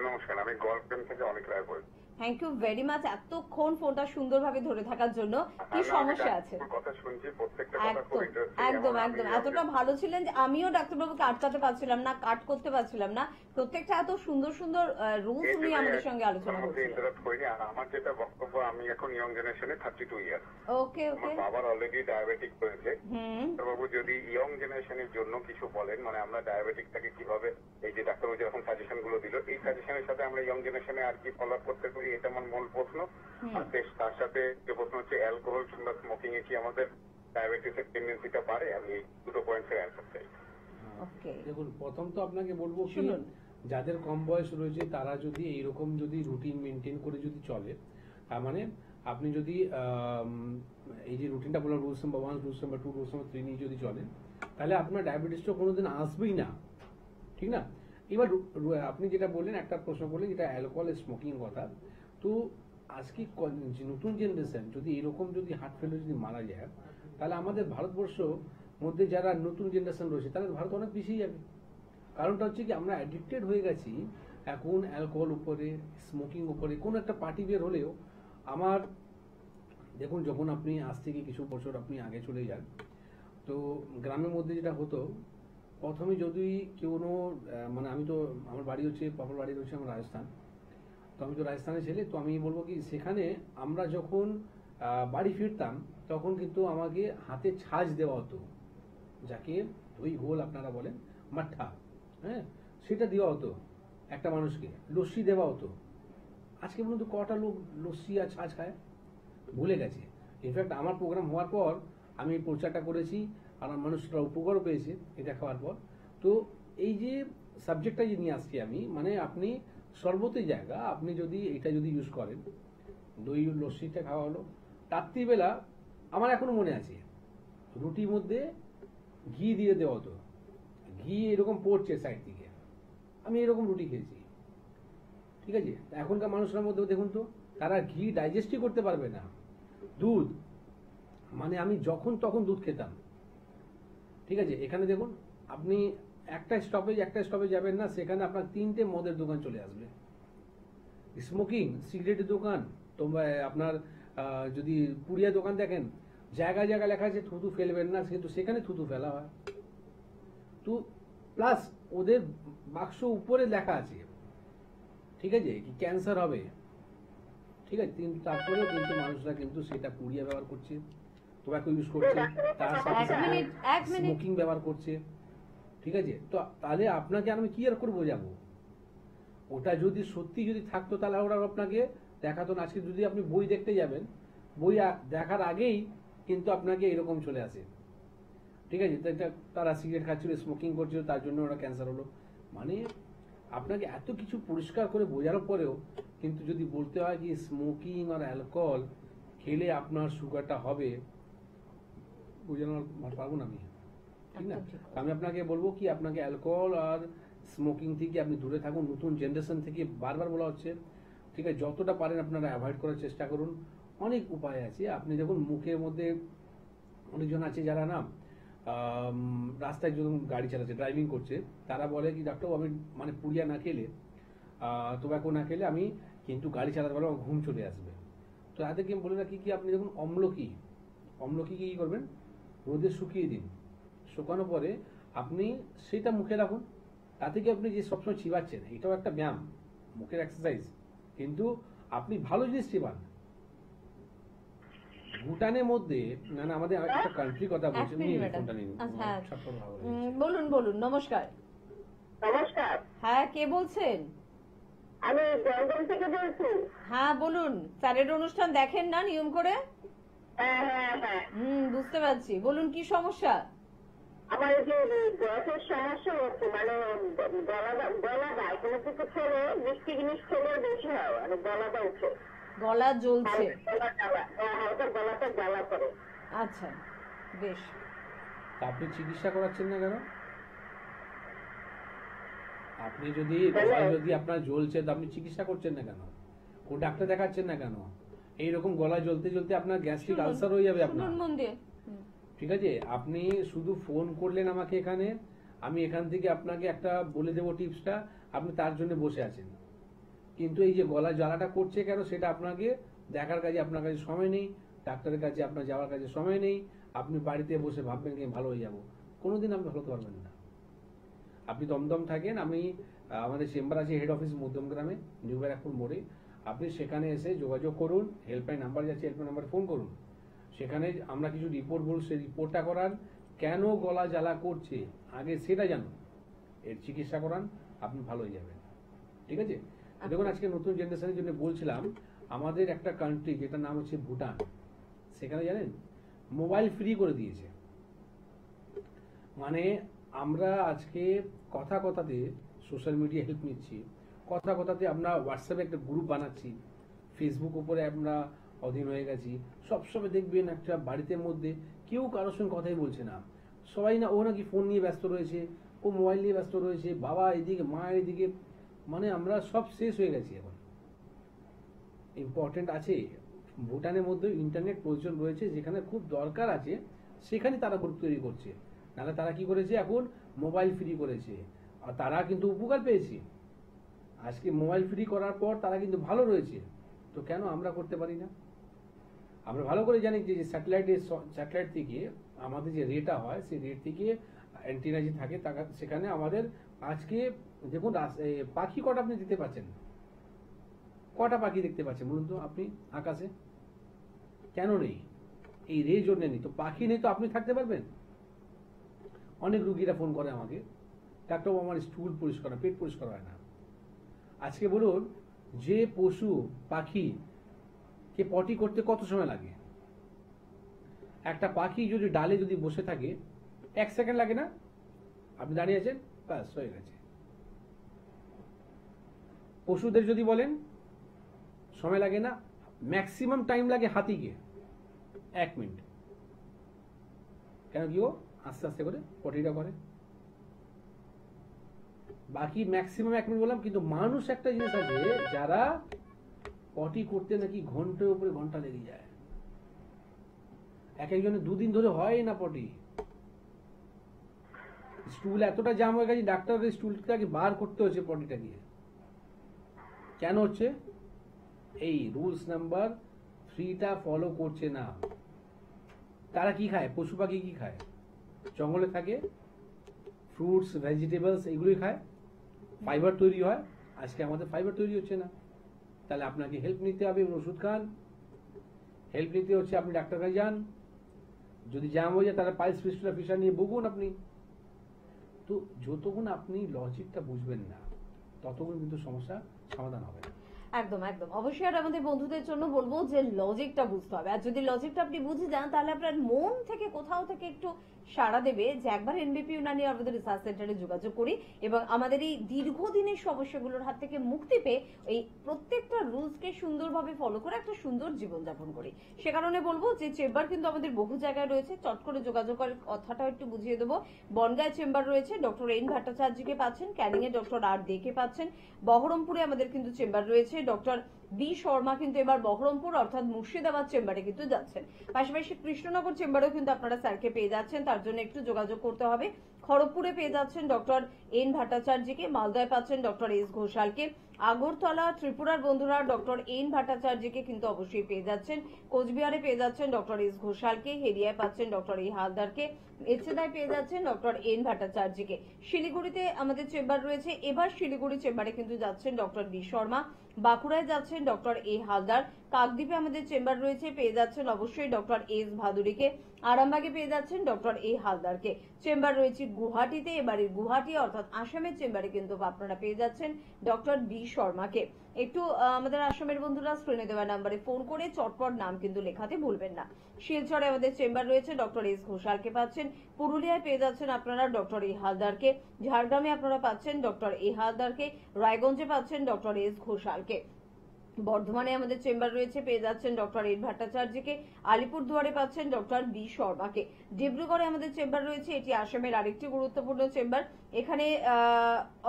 নমস্কার, আমি গল্পেন থেকে অনেক রায় বলছি। থ্যাংক ইউ ভেরি মাচ এতক্ষণ ফোনটা সুন্দরভাবে ধরে থাকার জন্য। কি সমস্যা আছে? কথা শুনছি, প্রত্যেকটা কথা খুব একদম ইন্টারেস্টিং। একদম একদম এতটা ভালো ছিলেন যে আমিও ডাক্তারবাবুকে আটকাতে পারছিলাম না, কাট করতে পারছিলাম না। প্রত্যেকটা এত সুন্দর সুন্দর রুলস উনি আমাদের সঙ্গে আলোচনা করছিলেন। ইন্টারাপ্ট করিনি। আর আমার যেটা বক্তব্য, আমি এখন ইয়ং জেনারেশনে 32 ইয়ার। ওকে ওকে। আমার বাবার অলরেডি ডায়াবেটিক রয়েছে। ডাক্তারবাবু যদি ইয়ং জেনারেশনের জন্য কিছু বলেন, মানে আমরা ডায়াবেটিকটাকে কিভাবে, এই যে ডাক্তারবাবু যেরকম সাজেশন গুলো দিল, এই সাজেশনের সাথে আমরা ইয়ং জেনারেশনে আর কি ফলো আপ করতে পারি, এটা আমার মূল প্রশ্ন। আর তার সাথে যে প্রশ্ন হচ্ছে অ্যালকোহল কিংবা স্মোকিং এ কি আমাদের ডায়াবেটিসের টেন্ডেন্সিটা বাড়ে, আমি এই দুটো পয়েন্টের অ্যান্সার চাই। ওকে, দেখুন প্রথম তো আপনাকে বলবো কি, শুনুন, যাদের কম বয়স রয়েছে তারা যদি এইরকম যদি রুটিন মেনটেন করে যদি চলে, তার মানে আপনি যদি এই যে রুটিনটা বললাম, rules number 1, rules number 2, rules number 3 নিয়ে যদি চলেন, তাহলে আপনার ডায়াবেটিসটা কোনোদিন আসবেই না। ঠিক না? এবার আপনি যেটা বললেন, একটা প্রশ্ন করলেন যেটা অ্যালকোহল স্মোকিং কথা, তো আজকে নতুন জেনারেশন যদি এরকম যদি হার্ট ফেলে যদি মারা যায়, তাহলে আমাদের ভারতবর্ষ মধ্যে যারা নতুন জেনারেশন রয়েছে তাহলে ভারত অনেক পিছিয়ে যাবে। কারণটা হচ্ছে কি, আমরা অ্যাডিক্টেড হয়ে গেছি এখন অ্যালকোহল উপরে, স্মোকিং উপরে। কোনো একটা পার্টি বের হলেও আমার দেখুন, যখন আপনি আজ থেকে কিছু বছর আপনি আগে চলে যান, তো গ্রামের মধ্যে যেটা হতো, প্রথমে যদি কোনো মানে আমি তো, আমার বাড়ি হচ্ছে, বাবার বাড়ি হচ্ছে আমার রাজস্থান, তো আমি তো রাজস্থানের ছেলে, তো আমি বলবো কি, সেখানে আমরা যখন বাড়ি ফিরতাম তখন কিন্তু আমাকে হাতে ছাঁচ দেওয়া হতো, যাকে দই ঘোল আপনারা বলেন, মাঠা, হ্যাঁ, সেটা দেওয়া হতো একটা মানুষকে, লস্যি দেওয়া হতো। আজকে পর্যন্ত কটা লোক লস্যি আর ছাঁচ খায়? ভুলে গেছে। ইনফ্যাক্ট আমার প্রোগ্রাম হওয়ার পর আমি এই প্রচারটা করেছি, আর মানুষরা উপকারও পেয়েছে এটা খাওয়ার পর। তো এই যে সাবজেক্টটা যে নিয়ে আসছি আমি, মানে আপনি সর্বতই জায়গা, আপনি যদি এটা যদি ইউজ করেন, দই লস্যিটা খাওয়া হলো, রাত্রিবেলা আমার এখনো মনে আছে রুটির মধ্যে ঘি দিয়ে দেওয়া হতো, ঘি এরকম পড়ছে সাইড থেকে, আমি এরকম রুটি খেয়েছি। ঠিক আছে, এখনকার মানুষের মধ্যে দেখুন তো, তারা ঘি ডাইজেস্টই করতে পারবে না। দুধ, মানে আমি যখন তখন দুধ খেতাম। ঠিক আছে, এখানে দেখুন আপনি একটা স্টপে যাবেন না, সেখানে আপনার 3টে মদের দোকান চলে আসবে। স্মোকিং, সিগারেটের দোকান, তো আপনার যদি পুড়িয়া দোকান দেখেন, জায়গায় জায়গায় লেখা আছে থুতু ফেলবেন না, কিন্তু সেখানে থুতু ফেলা হয়। তো প্লাস ওদের বাক্স উপরে লেখা আছে, ঠিক আছে, কি ক্যান্সার হবে। ঠিক আছে, কিন্তু তারপরেও কিন্তু মানুষরা কিন্তু সেটা পুড়িয়া ব্যবহার করছে, টোব্যাকো ইউজ করছে, তার সাথে সাথে স্মোকিং ব্যবহার করছে। ঠিক আছে, তো তাহলে আপনাকে আমি কি আর করে বোঝাবো? ওটা যদি সত্যি যদি থাকতো তাহলে ওরা আপনাকে দেখাতো না। আজকে যদি আপনি বই দেখতে যাবেন, বই দেখার আগেই কিন্তু আপনাকে এরকম চলে আসে। ঠিক আছে, তারা সিগারেট খাচ্ছিল, স্মোকিং করছিল, তার জন্য ওরা ক্যান্সার হলো। মানে আপনাকে এত কিছু পরিষ্কার করে বোঝানোর পরেও কিন্তু যদি বলতে হয় কি স্মোকিং আর অ্যালকোহল খেলে আপনার সুগারটা হবে, বোঝানো পারবো না আমি। ঠিক না, আমি আপনাকে বলবো কি আপনাকে অ্যালকোহল আর স্মোকিং থেকে আপনি দূরে থাকুন। নতুন জেনারেশন থেকে বারবার বলা হচ্ছে, ঠিক আছে, যতটা পারেন আপনারা অ্যাভয়েড করার চেষ্টা করুন। অনেক উপায় আছে। আপনি দেখুন মুখের মধ্যে অনেকজন আছে যারা না রাস্তায় যখন গাড়ি চালাচ্ছে, ড্রাইভিং করছে, তারা বলে কি ডাক্তার আমি মানে পুড়িয়া না খেলে, টোব্যাকো না খেলে আমি কিন্তু গাড়ি চালাতে পারবো, আমার ঘুম চলে আসবে। তো তাদেরকে বলে রাখি কি আপনি দেখুন অম্লকি কি করবেন, রোদে শুকিয়ে দিন, শুকানোর পরে আপনি সেটা মুখে রাখুন। তাতে কি আপনি যে সবসময় চিবাচ্ছেন, এটাও একটা ব্যায়াম, মুখের এক্সারসাইজ, কিন্তু আপনি ভালো জিনিস চিবান। ভুটানের মধ্যে না আমাদের একটা কান্ট্রি কথা বলছেন, বলুন। নমস্কার। নমস্কার, হ্যাঁ, কে বলছেন? আমি জয়গঞ্জ থেকে বলছি। হ্যাঁ বলুন, স্যারের অনুষ্ঠান দেখেন না নিয়ম করে? হ্যাঁ, বুঝতে পারছি, বলুন কি সমস্যা? আমার এই যে গ্যাসের সমস্যা হচ্ছে, মানে গলাটা কোনো কিছু খেলে, মিষ্টি জিনিস খেলে বেশি হয়, মানে গলাটা উঠে, গলা জ্বলছে? হালকা গলাটা জ্বালা করে। আচ্ছা, বেশ। আপনি চিকিৎসা করাচ্ছেন না কেন? আপনি যদি আপনার জ্বলছে, তো আপনি চিকিৎসা করছেন না কেন? কোন ডাক্তার দেখাচ্ছেন না কেন? এইরকম গলা জ্বলতে জ্বলতে আপনার গ্যাস্ট্রিক আলসার হয়ে যাবে আপনার। ঠিক আছে, আপনি শুধু ফোন করলেন আমাকে এখানে, আমি এখান থেকে আপনাকে একটা বলে দেবো টিপসটা, আপনি তার জন্য বসে আছেন। কিন্তু এই যে গলা জ্বালাটা করছে কেন, সেটা আপনাকে দেখার কাজে আপনার কাছে সময় নেই, ডাক্তারের কাছে আপনার যাওয়ার কাছে সময় নেই। আপনি বাড়িতে বসে ভাববেন কি ভালো হয়ে যাবো, কোনোদিন আপনি ভালো হতে পারবেন না। আপনি দমদম থাকেন, আমি আমাদের চেম্বার আছে হেড অফিস মধ্যমগ্রামে, নিউ ব্যারাকপুর মোড়ে। আপনি সেখানে এসে যোগাযোগ করুন, হেল্পলাইন নাম্বার যাচ্ছে, হেল্পলাইন নাম্বার ফোন করুন। সেখানে আমরা কিছু রিপোর্ট বলব, সেই রিপোর্টটা করান, কেন গলা জ্বালা করছে আগে সেটা জানুন, এর চিকিৎসা করান, আপনি ভালো হয়ে যাবেন। ঠিক আছে, দেখুন আজকে নতুন জেনারেশনের জন্য বলছিলাম, আমাদের একটা কান্ট্রি যেটার নাম হচ্ছে ভুটান, সেখানে জানেন মোবাইল ফ্রি করে দিয়েছে। মানে আমরা আজকে কথাতে সোশ্যাল মিডিয়া হেল্প নিচ্ছি, কথাতে আমরা হোয়াটসঅ্যাপে একটা গ্রুপ বানাচ্ছি, ফেসবুক উপরে আমরা অধীন হয়ে গেছি। সবসময় দেখবেন একটা বাড়িতে মধ্যে কেউ কারোর সঙ্গে কথাই বলছে না, সবাই না ও নাকি ফোন নিয়ে ব্যস্ত রয়েছে, ও মোবাইল নিয়ে ব্যস্ত রয়েছে, বাবা এদিকে মা এদিকে, মানে আমরা সব শেষ হয়ে গেছি এখন। ইম্পর্টেন্ট আছে, ভুটানের মধ্যে ইন্টারনেট প্রয়োজন রয়েছে, যেখানে খুব দরকার আছে সেখানে তারা গ্রুপ তৈরি করছে। নাহলে তারা কি করেছে, এখন মোবাইল ফ্রি করেছে, আর তারা কিন্তু উপকার পেয়েছে। আজকে মোবাইল ফ্রি করার পর তারা কিন্তু ভালো রয়েছে। তো কেন আমরা করতে পারি না? আমরা ভালো করে জানি যে স্যাটেলাইট থেকে আমাদের যে রেটটা হয়, সেই রেট থেকে অ্যান্টিনা যে থাকে সেখানে আমাদের আজকে দেখুন পাখি কটা আপনি দিতে পারছেন, কটা পাখি দেখতে পাচ্ছেন বলুন তো আপনি আকাশে? কেন নেই? এই রে জন্য নেই। তো পাখি নেই তো আপনি থাকতে পারবেন? অনেক রুগীরা ফোন করে আমাকে, ডাক্তারবাবু আমার স্টুল পরিষ্কার হয়, পেট পরিষ্কার হয় না। আজকে বলুন, যে পশু পাখি কে পটি করতে কত সময় লাগে? একটা পাখি যদি ডালে যদি বসে থাকে 1 সেকেন্ড লাগে না, আপনি দাঁড়িয়ে আছেন, ব্যাস হয়ে গেছে। পশুদের যদি বলেন সময় লাগে না, ম্যাক্সিমাম টাইম লাগে হাতিকে 1 মিনিট। কেন কি ও আস্তে আস্তে করে পটিটা করে, বাকি ম্যাক্সিমাম 1 মিনিট বললাম। কিন্তু মানুষ একটা জিনিস আছে, যারা পটি করতে নাকি ঘন্টার উপরে ঘন্টা লেগে যায়, এক একজনের 2 দিন ধরে হয় না পটি। স্টুল এতটা জাম হয়ে গেছে, ডাক্তারদের স্টুলটাকে বার করতে হচ্ছে পটিটা দিয়ে। কেন হচ্ছে? এই রুলস নাম্বার 3টা ফলো করছে না। তারা কি খায়? পশু পাখি কি খায়? জঙ্গলে থাকে, ফ্রুটস ভেজিটেবলস এগুলোই খায়, ফাইবার তৈরি হয়। আজকে আমাদের ফাইবার তৈরি হচ্ছে না, তাহলে আপনাকে হেল্প নিতে হবে, ওষুধ খান। হেল্প নিতে হচ্ছে আপনি ডাক্তার কাছে যান, যদি জ্যাম হয়ে যায় তাহলে পাইলস ফিস্টুলা ফিশার নিয়ে ভুগুন আপনি। তো যতক্ষণ আপনি লজিকটা বুঝবেন না, ততক্ষণ কিন্তু সমস্যা সমাধান হবে না। একদম একদম অবশ্যই। আর আমাদের বন্ধুদের জন্য বলবো যে লজিকটা বুঝতে হবে, আর যদি লজিকটা আপনি বুঝে যান তাহলে আপনার মন থেকে কোথাও থেকে একটু সাড়া দেবে যে একবার এনবিপি ইউনানি আয়ুর্বেদ রিসার্চ সেন্টারে যোগাযোগ করি এবং আমাদের এই দীর্ঘদিনের সমস্যাগুলোর হাত থেকে মুক্তি পেয়ে এই প্রত্যেকটা রুলসকে সুন্দরভাবে ফলো করে একটা সুন্দর জীবনযাপন করি। সে কারণে বলবো যে চেম্বার কিন্তু আমাদের বহু জায়গায় রয়েছে, চট করে যোগাযোগ করার কথাটা একটু বুঝিয়ে দেবো। বনগাঁয় চেম্বার রয়েছে, ডক্টর এন ভট্টাচার্যকে পাচ্ছেন, ক্যানিং এ ডক্টর আর দে কে পাচ্ছেন, বহরমপুরে আমাদের কিন্তু চেম্বার রয়েছে, ডক্টর বি শর্মা কিন্তু এবার বহরমপুর অর্থাৎ মুর্শিদাবাদ চেম্বারে কিন্তু যাচ্ছেন। পাশাপাশি কৃষ্ণনগর চেম্বারেও কিন্তু আপনারা স্যারকে পেয়ে যাচ্ছেন, তার জন্য একটু যোগাযোগ করতে হবে। খড়গপুরে পেয়ে যাচ্ছেন ডক্টর এন ভট্টাচার্যকে, মালদায় পাচ্ছেন ডক্টর এস ঘোষালকে, আগরতলা ত্রিপুরার বন্ধুরা ডক্টর এন ভট্টাচার্যকে কিন্তু অবশ্যই পেয়ে যাচ্ছেন, কোচবিহারে পেয়ে যাচ্ছেন ডক্টর এস ঘোষালকে, হেরিয়ায় পাচ্ছেন ডক্টর এ হালদারকে, এছাড়ায় পেয়ে যাচ্ছেন ডক্টর এন ভট্টাচার্যকে। শিলিগুড়িতে আমাদের চেম্বার রয়েছে, এবার শিলিগুড়ি চেম্বারে কিন্তু যাচ্ছেন ডক্টর বি শর্মা, বাঁকুড়ায় যাচ্ছেন ডক্টর এ হালদার, কাকদ্বীপে আমাদের চেম্বার রয়েছে, পেয়ে যাচ্ছেন অবশ্যই ডক্টর এস ভাদুরীকে, আরামবাগে পেয়ে যাচ্ছেন ডক্টর এ হালদারকে। চেম্বার রয়েছে গুয়াহাটিতে, এবারে গুয়াহাটি অর্থাৎ আসামের চেম্বারে কিন্তু আপনারা পেয়ে যাচ্ছেন ডক্টর বি শর্মাকে। একটু আমাদের আসামের বন্ধুরা স্ক্রিনে দেওয়া নাম্বারে ফোন করে চটপট নাম কিন্তু লেখাতে ভুলবেন না। শিলচরে আমাদের চেম্বার রয়েছে, ডক্টর এস ঘোষালকে পাচ্ছেন, পুরুলিয়ায় পেয়ে যাচ্ছেন আপনারা ডক্টর এ হালদারকে, ঝাড়গ্রামে আপনারা পাচ্ছেন ডক্টর এ হালদারকে, রায়গঞ্জে পাচ্ছেন ডক্টর এস ঘোষালকে, বর্ধমানে আমাদের চেম্বার রয়েছে, পেয়ে যাচ্ছেন ডক্টর এন ভট্টাচার্যকে, আলিপুরদুয়ারে পাচ্ছেন ডক্টর বি শর্মাকে, ডিব্রুগড়ে আমাদের চেম্বার রয়েছে, এটি আসামের আরেকটি গুরুত্বপূর্ণ চেম্বার, এখানে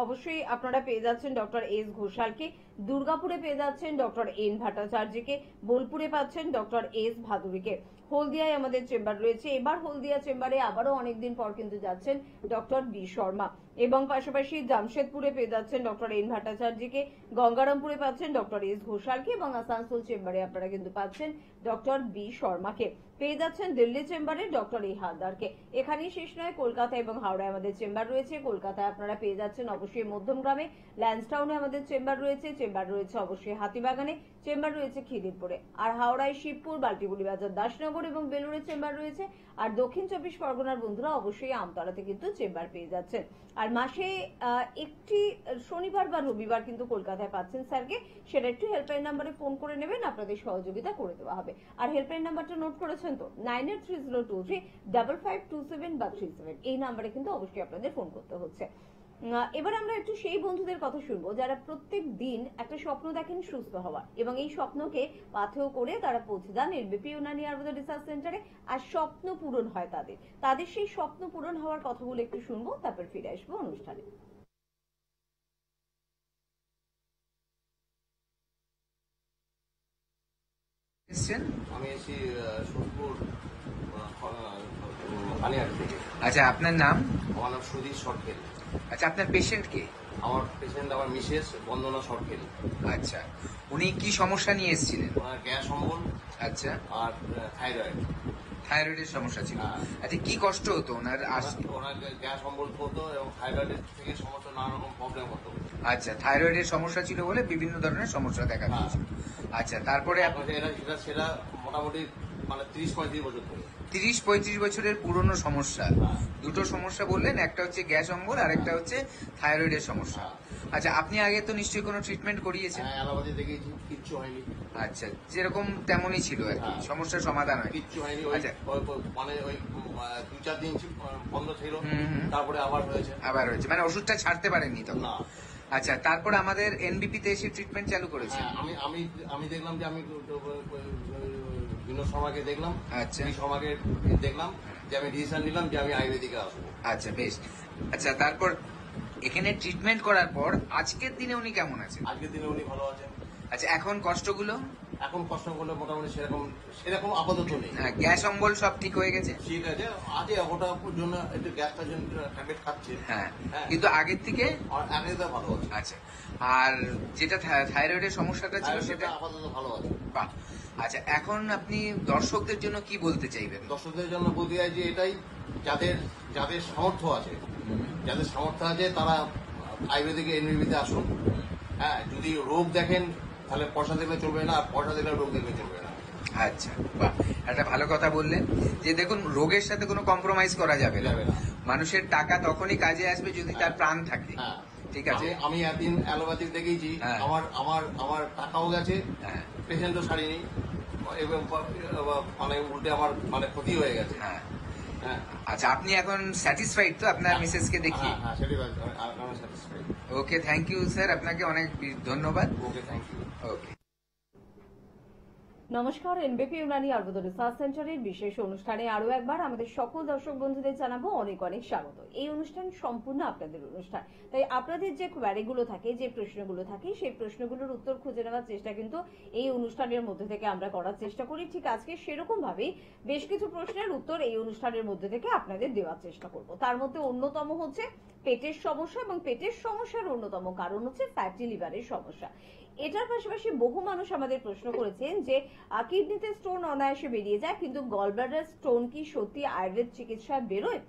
অবশ্যই আপনারা পেয়ে যাচ্ছেন ডক্টর এস ঘোষালকে, দুর্গাপুরে পেয়ে যাচ্ছেন ডক্টর এন ভট্টাচার্যকে, বোলপুরে পাচ্ছেন ডক্টর এস ভাদুরীকে, হলদিয়ায় আমাদের চেম্বার রয়েছে, এবার হলদিয়া চেম্বারে আবারও অনেকদিন পর কিন্তু যাচ্ছেন ডক্টর বি শর্মা, এবং পাশাপাশি জামশেদপুরে পেয়ে যাচ্ছেন ডক্টর এন ভট্টাচার্যকে, গঙ্গারামপুরে পাচ্ছেন ডক্টর এস ঘোষালকে, এবং আসানসোল চেম্বারে আপনারা কিন্তু পাচ্ছেন ডক্টর বি শর্মাকে। পেয়ে যাচ্ছেন দিল্লি চেম্বারে ডক্টর এ হালদারকে। এখানেই শেষ নয়, কলকাতা এবং হাওড়ায় আমাদের চেম্বার রয়েছে। কলকাতায় আপনারা পেয়ে যাচ্ছেন অবশ্যই মধ্যমগ্রামে, ল্যান্সটাউনে আমাদের চেম্বার রয়েছে, চেম্বার রয়েছে অবশ্যই হাতিবাগানে, চেম্বার রয়েছে খিদিরপুরে, আর হাওড়ায় শিবপুর, বাল্টিগুড়ি বাজার, দাসনগর এবং বেলুড়ে চেম্বার রয়েছে, আর দক্ষিণ 24 পরগনার বন্ধুরা অবশ্যই আমতলাতে কিন্তু চেম্বার পেয়ে যাচ্ছেন। আর মাসে একটি শনিবার বা রবিবার কিন্তু কলকাতায় পাচ্ছেন স্যারকে, সেটা একটু হেল্পলাইন নাম্বারে ফোন করে নেবেন, আপনাদের সহযোগিতা করে দেওয়া হবে। আর হেল্পলাইন নাম্বারটা নোট করেছেন তো, 9830235527 বা 37, এই নাম্বারে কিন্তু অবশ্যই আপনাদের ফোন করতে হচ্ছে। এবার আমরা একটু সেই বন্ধুদের কথা শুনবো যারা প্রত্যেক দিন একটা স্বপ্ন দেখেন সুস্থ হওয়ার, এবং এই স্বপ্নকে পাথেয় করে তারা পৌঁছে যান এনবিপি ইউনানি আয়ুর্বেদ রিসার্চ সেন্টারে, আর স্বপ্ন পূরণ হয় তাদের সেই স্বপ্ন পূরণ হওয়ার কথাগুলো একটু শুনবো, তারপর ফিরে আসবো অনুষ্ঠানে। আমি এসেছি সোদপুর কালিয়ার থেকে। আচ্ছা, আপনার নাম? আমার নাম সুধীর সরকেল। আচ্ছা, আপনার পেশেন্ট কে? আমার পেশেন্ট আমার মিসেস বন্দনা সরকেল। আচ্ছা, উনি কি সমস্যা নিয়ে এসেছিলেন? ওনার গ্যাস অম্বল আচ্ছা, আর থাইরয়েড। থাইরয়েডের সমস্যা ছিল। হ্যাঁ। আচ্ছা, কি কষ্ট হতো ওনার? ওনার গ্যাস অম্বল হতো এবং থাইরয়েডের থেকে সমস্যা নানা রকম প্রবলেম হতো। আচ্ছা, থাইরয়েডের সমস্যা ছিল বলে বিভিন্ন ধরনের সমস্যা দেখা দিয়েছে। আচ্ছা, তারপরে সেটা মোটামুটি মানে 30-35 বছর ধরে। 30-35 বছরের পুরনো সমস্যা। হ্যাঁ। দুটো সমস্যা বললেন, একটা হচ্ছে গ্যাস অম্বল আর একটা হচ্ছে থাইরয়েডের সমস্যা। আচ্ছা, আপনি আগে তো নিশ্চয়ই কোনো ট্রিটমেন্ট করিয়েছেন? হ্যাঁ, অ্যালোপ্যাথি দেখিয়েছি, কিচ্ছু হয়নি। আচ্ছা, যেরকম তেমনই ছিল আর কি, হ্যাঁ। সমস্যার সমাধান হয়। কিচ্ছু হয়নি। ওই আচ্ছা। মানে ওই 2-4 দিন বন্ধ ছিল, হুম। তারপরে আবার হয়েছে। আবার হয়েছে, মানে ওষুধটা ছাড়তে পারেননি তখন? না। আচ্ছা, তারপর আমাদের এনবিপি তে এসে ট্রিটমেন্ট চালু করেছে? হ্যাঁ, আমি দেখলাম যে আমি বিনোদ শর্মাকে দেখলাম, আচ্ছা। শর্মাকে দেখলাম যে আমি ডিসিশন নিলাম যে আমি আয়ুর্বেদিকে আসবো। আচ্ছা, বেশ। আচ্ছা, তারপর এখানে ট্রিটমেন্ট করার পর আজকের দিনে উনি কেমন আছেন? আজকের দিনে উনি ভালো আছেন। আচ্ছা, এখন কষ্টগুলো? এখন কষ্ট করলে মোটামুটি সেরকম আপাতত নেই। হ্যাঁ, গ্যাস অম্বল সব ঠিক হয়ে গেছে? ঠিক আছে, আগে ওটার জন্য একটু গ্যাসটার জন্য ট্যাবলেট খাচ্ছে। হ্যাঁ, হ্যাঁ। কিন্তু আগের থেকে? আর আগে তো ভালো আছে। আচ্ছা, আর যেটা থাইরয়েডের সমস্যাটা ছিল সেটা? আপাতত ভালো আছে। বাহ। আচ্ছা, এখন আপনি দর্শকদের জন্য কি বলতে চাইবেন? দর্শকদের জন্য বলতে চাই যে এটাই, যাদের সামর্থ্য আছে, তারা আয়ুর্বেদিকে এনবিবিতে আসুন। হ্যাঁ, যদি রোগ দেখেন তাহলে পয়সা দেখলে চলবে না, আর পয়সা দেখলে রোগ দেখলে চলবে না। আচ্ছা, বাহ, একটা ভালো কথা বললেন যে দেখুন, রোগের সাথে কোনো কম্প্রোমাইজ করা যাবে না। মানুষের টাকা তখনই কাজে আসবে যদি তার প্রাণ থাকে। হ্যাঁ, ঠিক আছে। আমি একদিন অ্যালোপ্যাথিক দেখিয়েছি, হ্যাঁ। আমার টাকাও গেছে, হ্যাঁ। পেশেন্টও সারিনি, এবং মানে উল্টে আমার মানে ক্ষতি হয়ে গেছে। হ্যাঁ। হ্যাঁ। আচ্ছা, আপনি এখন স্যাটিসফাইড তো আপনার মিসেসকে দেখিয়ে? হ্যাঁ, সেটাই আমি satisfied. Okay, thank you sir, আপনাকে অনেক ধন্যবাদ। Okay, thank you. ওকে। নমস্কার, এনবিপি ইউনানি আয়ুর্বেদ রিসার্চ সেন্টারের বিশেষ অনুষ্ঠানে আরো একবার আমাদের সকল দর্শক বন্ধুদের জানাবো অনেক অনেক স্বাগত। এই অনুষ্ঠান সম্পূর্ণ আপনাদের অনুষ্ঠান, তাই আপনাদের যে কোয়ারিগুলো থাকে, যে প্রশ্নগুলো থাকে, সেই প্রশ্নগুলোর উত্তর খুঁজে নেওয়ার চেষ্টা কিন্তু এই অনুষ্ঠানের মধ্যে থেকে আমরা করার চেষ্টা করি। ঠিক আজকে সেরকম ভাবেই বেশ কিছু প্রশ্নের উত্তর এই অনুষ্ঠানের মধ্যে থেকে আপনাদের দেওয়ার চেষ্টা করব। তার মধ্যে অন্যতম হচ্ছে পেটের সমস্যা, এবং পেটের সমস্যার অন্যতম কারণ হচ্ছে ফ্যাটি লিভারের সমস্যা। এটার পাশাপাশি বহু মানুষ আমাদের প্রশ্ন করেছেন যে কিডনিতে স্টোন অনায়াসে বেরিয়ে যায়, কিন্তু গলব্লাডার স্টোন কি সত্যি আয়ুর্বেদ চিকিৎসায় বেরোয়?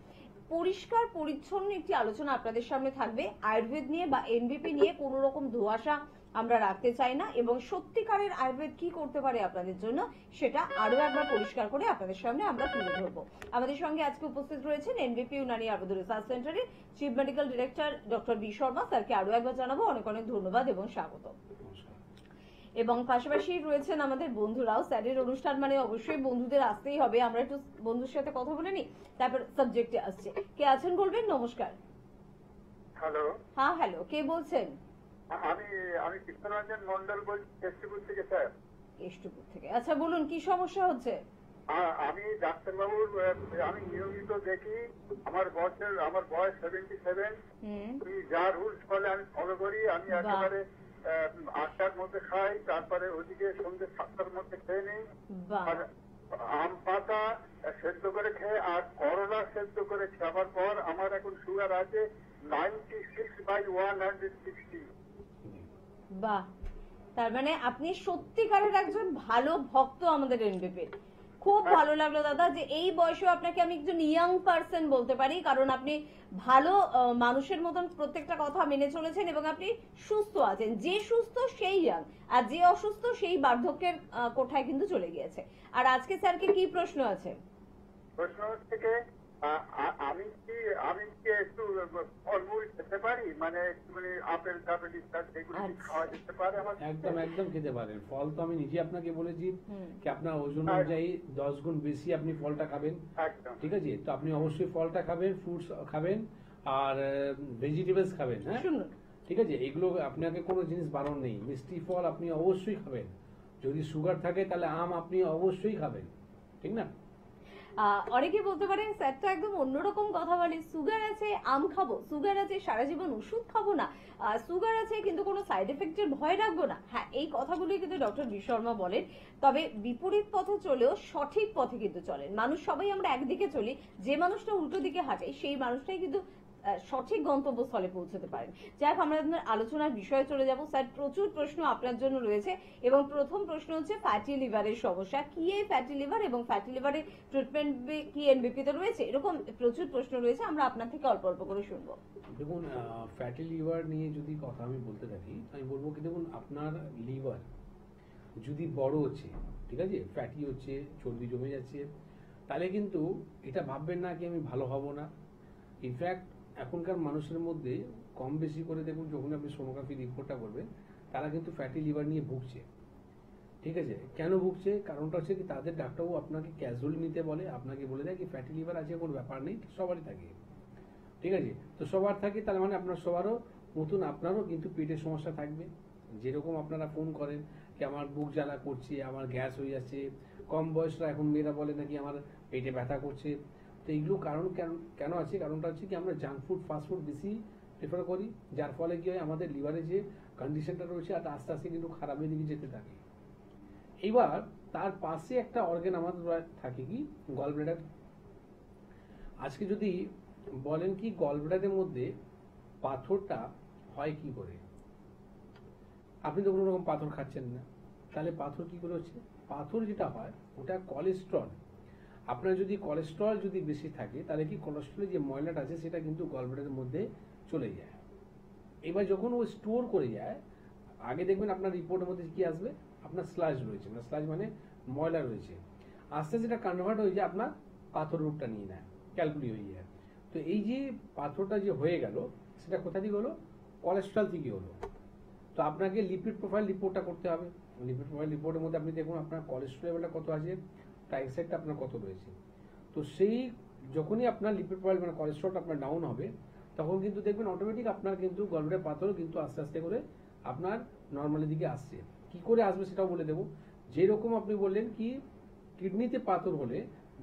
পরিষ্কার পরিচ্ছন্ন একটি আলোচনা আপনাদের সামনে থাকবে। আয়ুর্বেদ নিয়ে বা এনবিপি নিয়ে কোনো রকম ধোঁয়াশা আমরা রাখতে চাই না, এবং সত্যিকারের আয়ুর্বেদ কি করতে পারে আপনাদের জন্য সেটা আরো একবার পরিষ্কার করে আপনাদের সামনে আমরা তুলে ধরবো। আমাদের সঙ্গে আজকে উপস্থিত রয়েছেন এনবিপি ইউনানি আয়ুর্বেদ রিসার্চ সেন্টারের chief medical director doctor B Sharma. স্যারকে আরো একবার জানাবো অনেক অনেক ধন্যবাদ এবং স্বাগত। এবং পাশাপাশি রয়েছেন আমাদের বন্ধুরাও। স্যারের অনুষ্ঠান মানে অবশ্যই বন্ধুদের আসতেই হবে। আমরা একটু বন্ধুর সাথে কথা বলে নিই, তারপর সাবজেক্টে আসছে। কে আছেন বলবেন? নমস্কার। হ্যালো। হ্যাঁ, হ্যালো, কে বলছেন? আমি কৃষ্ণরঞ্জন মন্ডল বলছি, কেষ্টপুর থেকে স্যার। কেষ্টপুর থেকে। আচ্ছা, বলুন কি সমস্যা হচ্ছে? আমি ডাক্তারবাবুর আমি নিয়মিত দেখি। আমার বয়স 77। যা রুলস বলে আমি ফলো করি। আমি একেবারে 8টার মধ্যে খাই, তারপরে ওদিকে সন্ধ্যে 7টার মধ্যে খেয়ে নিই। আর আম পাতা সেদ্ধ করে খেয়ে, আর করলা সেদ্ধ করে খাবার পর আমার এখন সুগার আছে 96/160। বাহ, তার মানে আপনি সত্যিকারের একজন ভালো ভক্ত আমাদের এনবিপির। খুব ভালো লাগলো দাদা যে এই বয়সেও আপনাকে আমি একজন ইয়াং পার্সন বলতে পারি, কারণ আপনি ভালো মানুষের মতন প্রত্যেকটা কথা মেনে চলেছেন এবং আপনি সুস্থ আছেন। যে সুস্থ সেই ইয়াং, আর যে অসুস্থ সেই বার্ধক্যের কোঠায় কিন্তু চলে গিয়েছে। আর আজকে স্যারকে কি প্রশ্ন আছে? প্রশ্ন থেকে আমি কি একটু ফলমূল খেতে পারি, মানে আপেল টাপেল ইত্যাদি এগুলো কি খাওয়া যেতে পারে আমার? একদম খেতে পারেন। ফল তো আমি নিজে আপনাকে বলেছি কি আপনার ওজন অনুযায়ী 10 গুণ বেশি আপনি ফলটা খাবেন। ঠিক আছে, তো আপনি অবশ্যই ফলটা খাবেন, ফ্রুটস খাবেন, আর ভেজিটেবলস খাবেন। হ্যাঁ, ঠিক আছে, এগুলো আপনাকে কোনো জিনিস বারণ নেই। মিষ্টি ফল আপনি অবশ্যই খাবেন। যদি সুগার থাকে তাহলে আম আপনি অবশ্যই খাবেন, ঠিক না? অনেকে বলতে পারেন স্যার তো একদম অন্যরকম কথা বলে, সুগার আছে আম খাবো, সুগার আছে সারা জীবন ওষুধ খাবো না, সুগার আছে কিন্তু কোনো সাইড এফেক্টের ভয় রাখবো না। হ্যাঁ, এই কথাগুলোই কিন্তু ডক্টর বি শর্মা বলেন। তবে বিপরীত পথে চলেও সঠিক পথে কিন্তু চলেন। মানুষ সবাই আমরা একদিকে চলি, যে মানুষটা উল্টো দিকে হাঁটে সেই মানুষটাই কিন্তু সঠিক গন্তব্যস্থলে পৌঁছতে পারেন। যাই হোক, আমরা আপনার আলোচনার বিষয়ে চলে যাব। স্যার, প্রচুর প্রশ্ন আপনার জন্য রয়েছে, এবং প্রথম প্রশ্ন হচ্ছে ফ্যাটি লিভারের সমস্যা কি, এই ফ্যাটি লিভার এবং ফ্যাটি লিভারের ট্রিটমেন্ট কি এনবিপি তে রয়েছে? এরকম প্রচুর প্রশ্ন রয়েছে, আমরা আপনার থেকে অল্প অল্প করে শুনবো। দেখুন, ফ্যাটি লিভার নিয়ে যদি কথা আমি বলতে থাকি, আমি বলবো কি, দেখুন আপনার লিভার যদি বড় হচ্ছে, ঠিক আছে, ফ্যাটি হচ্ছে, চর্বি জমে যাচ্ছে, তাহলে কিন্তু এটা ভাববেন না কি আমি ভালো হব না। ইনফ্যাক্ট এখনকার মানুষের মধ্যে কম বেশি করে দেখুন যখন আপনি সোনোগ্রাফি রিপোর্টটা করবেন তারা কিন্তু ফ্যাটি লিভার নিয়ে ভুগছে। ঠিক আছে, কেন ভুগছে? কারণটা হচ্ছে কি তাদের ডাক্তারবাবু আপনাকে ক্যাজুয়ালি নিতে বলে, আপনাকে বলে দেয় কি ফ্যাটি লিভার আছে কোনো ব্যাপার নেই, সবারই থাকে। ঠিক আছে, তো সবার থাকে, তার মানে আপনার সবারও মতন আপনারও কিন্তু পেটের সমস্যা থাকবে। যেরকম আপনারা ফোন করেন কি আমার বুক জ্বালা করছে, আমার গ্যাস হয়ে যাচ্ছে, কম বয়সরা এখন মেয়েরা বলে নাকি আমার পেটে ব্যথা করছে। তো এইগুলো কারণ কেন আছে? কারণটা হচ্ছে কি আমরা জাঙ্ক ফুড ফাস্ট ফুড বেশি প্রেফার করি, যার ফলে কি হয় আমাদের লিভারে যে কন্ডিশনটা রয়েছে আর আস্তে আস্তে কিন্তু খারাপের দিকে যেতে থাকে। এইবার তার পাশে একটা অর্গান আমাদের থাকে কি গল ব্লাডার। আজকে যদি বলেন কি গল ব্লাডারের মধ্যে পাথরটা হয় কি করে, আপনি তো কোনো রকম পাথর খাচ্ছেন না, তাহলে পাথর কি করে হচ্ছে? পাথর যেটা হয় ওটা কোলেস্ট্রল। আপনার যদি কোলেস্ট্রল যদি বেশি থাকে তাহলে কি কোলেস্ট্রলের যে ময়লাটা আছে সেটা কিন্তু গল ব্লাডারের মধ্যে চলে যায়। এবার যখন ও স্টোর করে যায়, আগে দেখবেন আপনার রিপোর্টের মধ্যে কি আসবে, আপনার স্লাজ রয়েছে, মানে স্লাজ মানে ময়লা রয়েছে, আস্তে আস্তে যেটা কনভার্ট হয়ে যায় আপনার পাথর রূপটা নিয়ে নেয়, ক্যালকুলি হয়ে যায়। তো এই যে পাথরটা যে হয়ে গেল সেটা কোথা থেকে হলো? কোলেস্ট্রল থেকে হলো। তো আপনাকে লিপিড প্রোফাইল রিপোর্টটা করতে হবে। লিপিড প্রোফাইল রিপোর্টের মধ্যে আপনি দেখুন আপনার কোলেস্ট্রল লেভেলটা কত আছে, ট্রাইগ্লিসাইডটা আপনার কত রয়েছে। তো সেই যখনই আপনার লিপিড প্রোফাইল মানে কোলেস্ট্রলটা আপনার ডাউন হবে তখন কিন্তু দেখবেন অটোমেটিক আপনার কিন্তু গলব্লাডার পাথরও কিন্তু আস্তে আস্তে করে আপনার নর্মালের দিকে আসছে। কি করে আসবে সেটাও বলে দেবো। যেরকম আপনি বললেন কি কিডনিতে পাথর হলে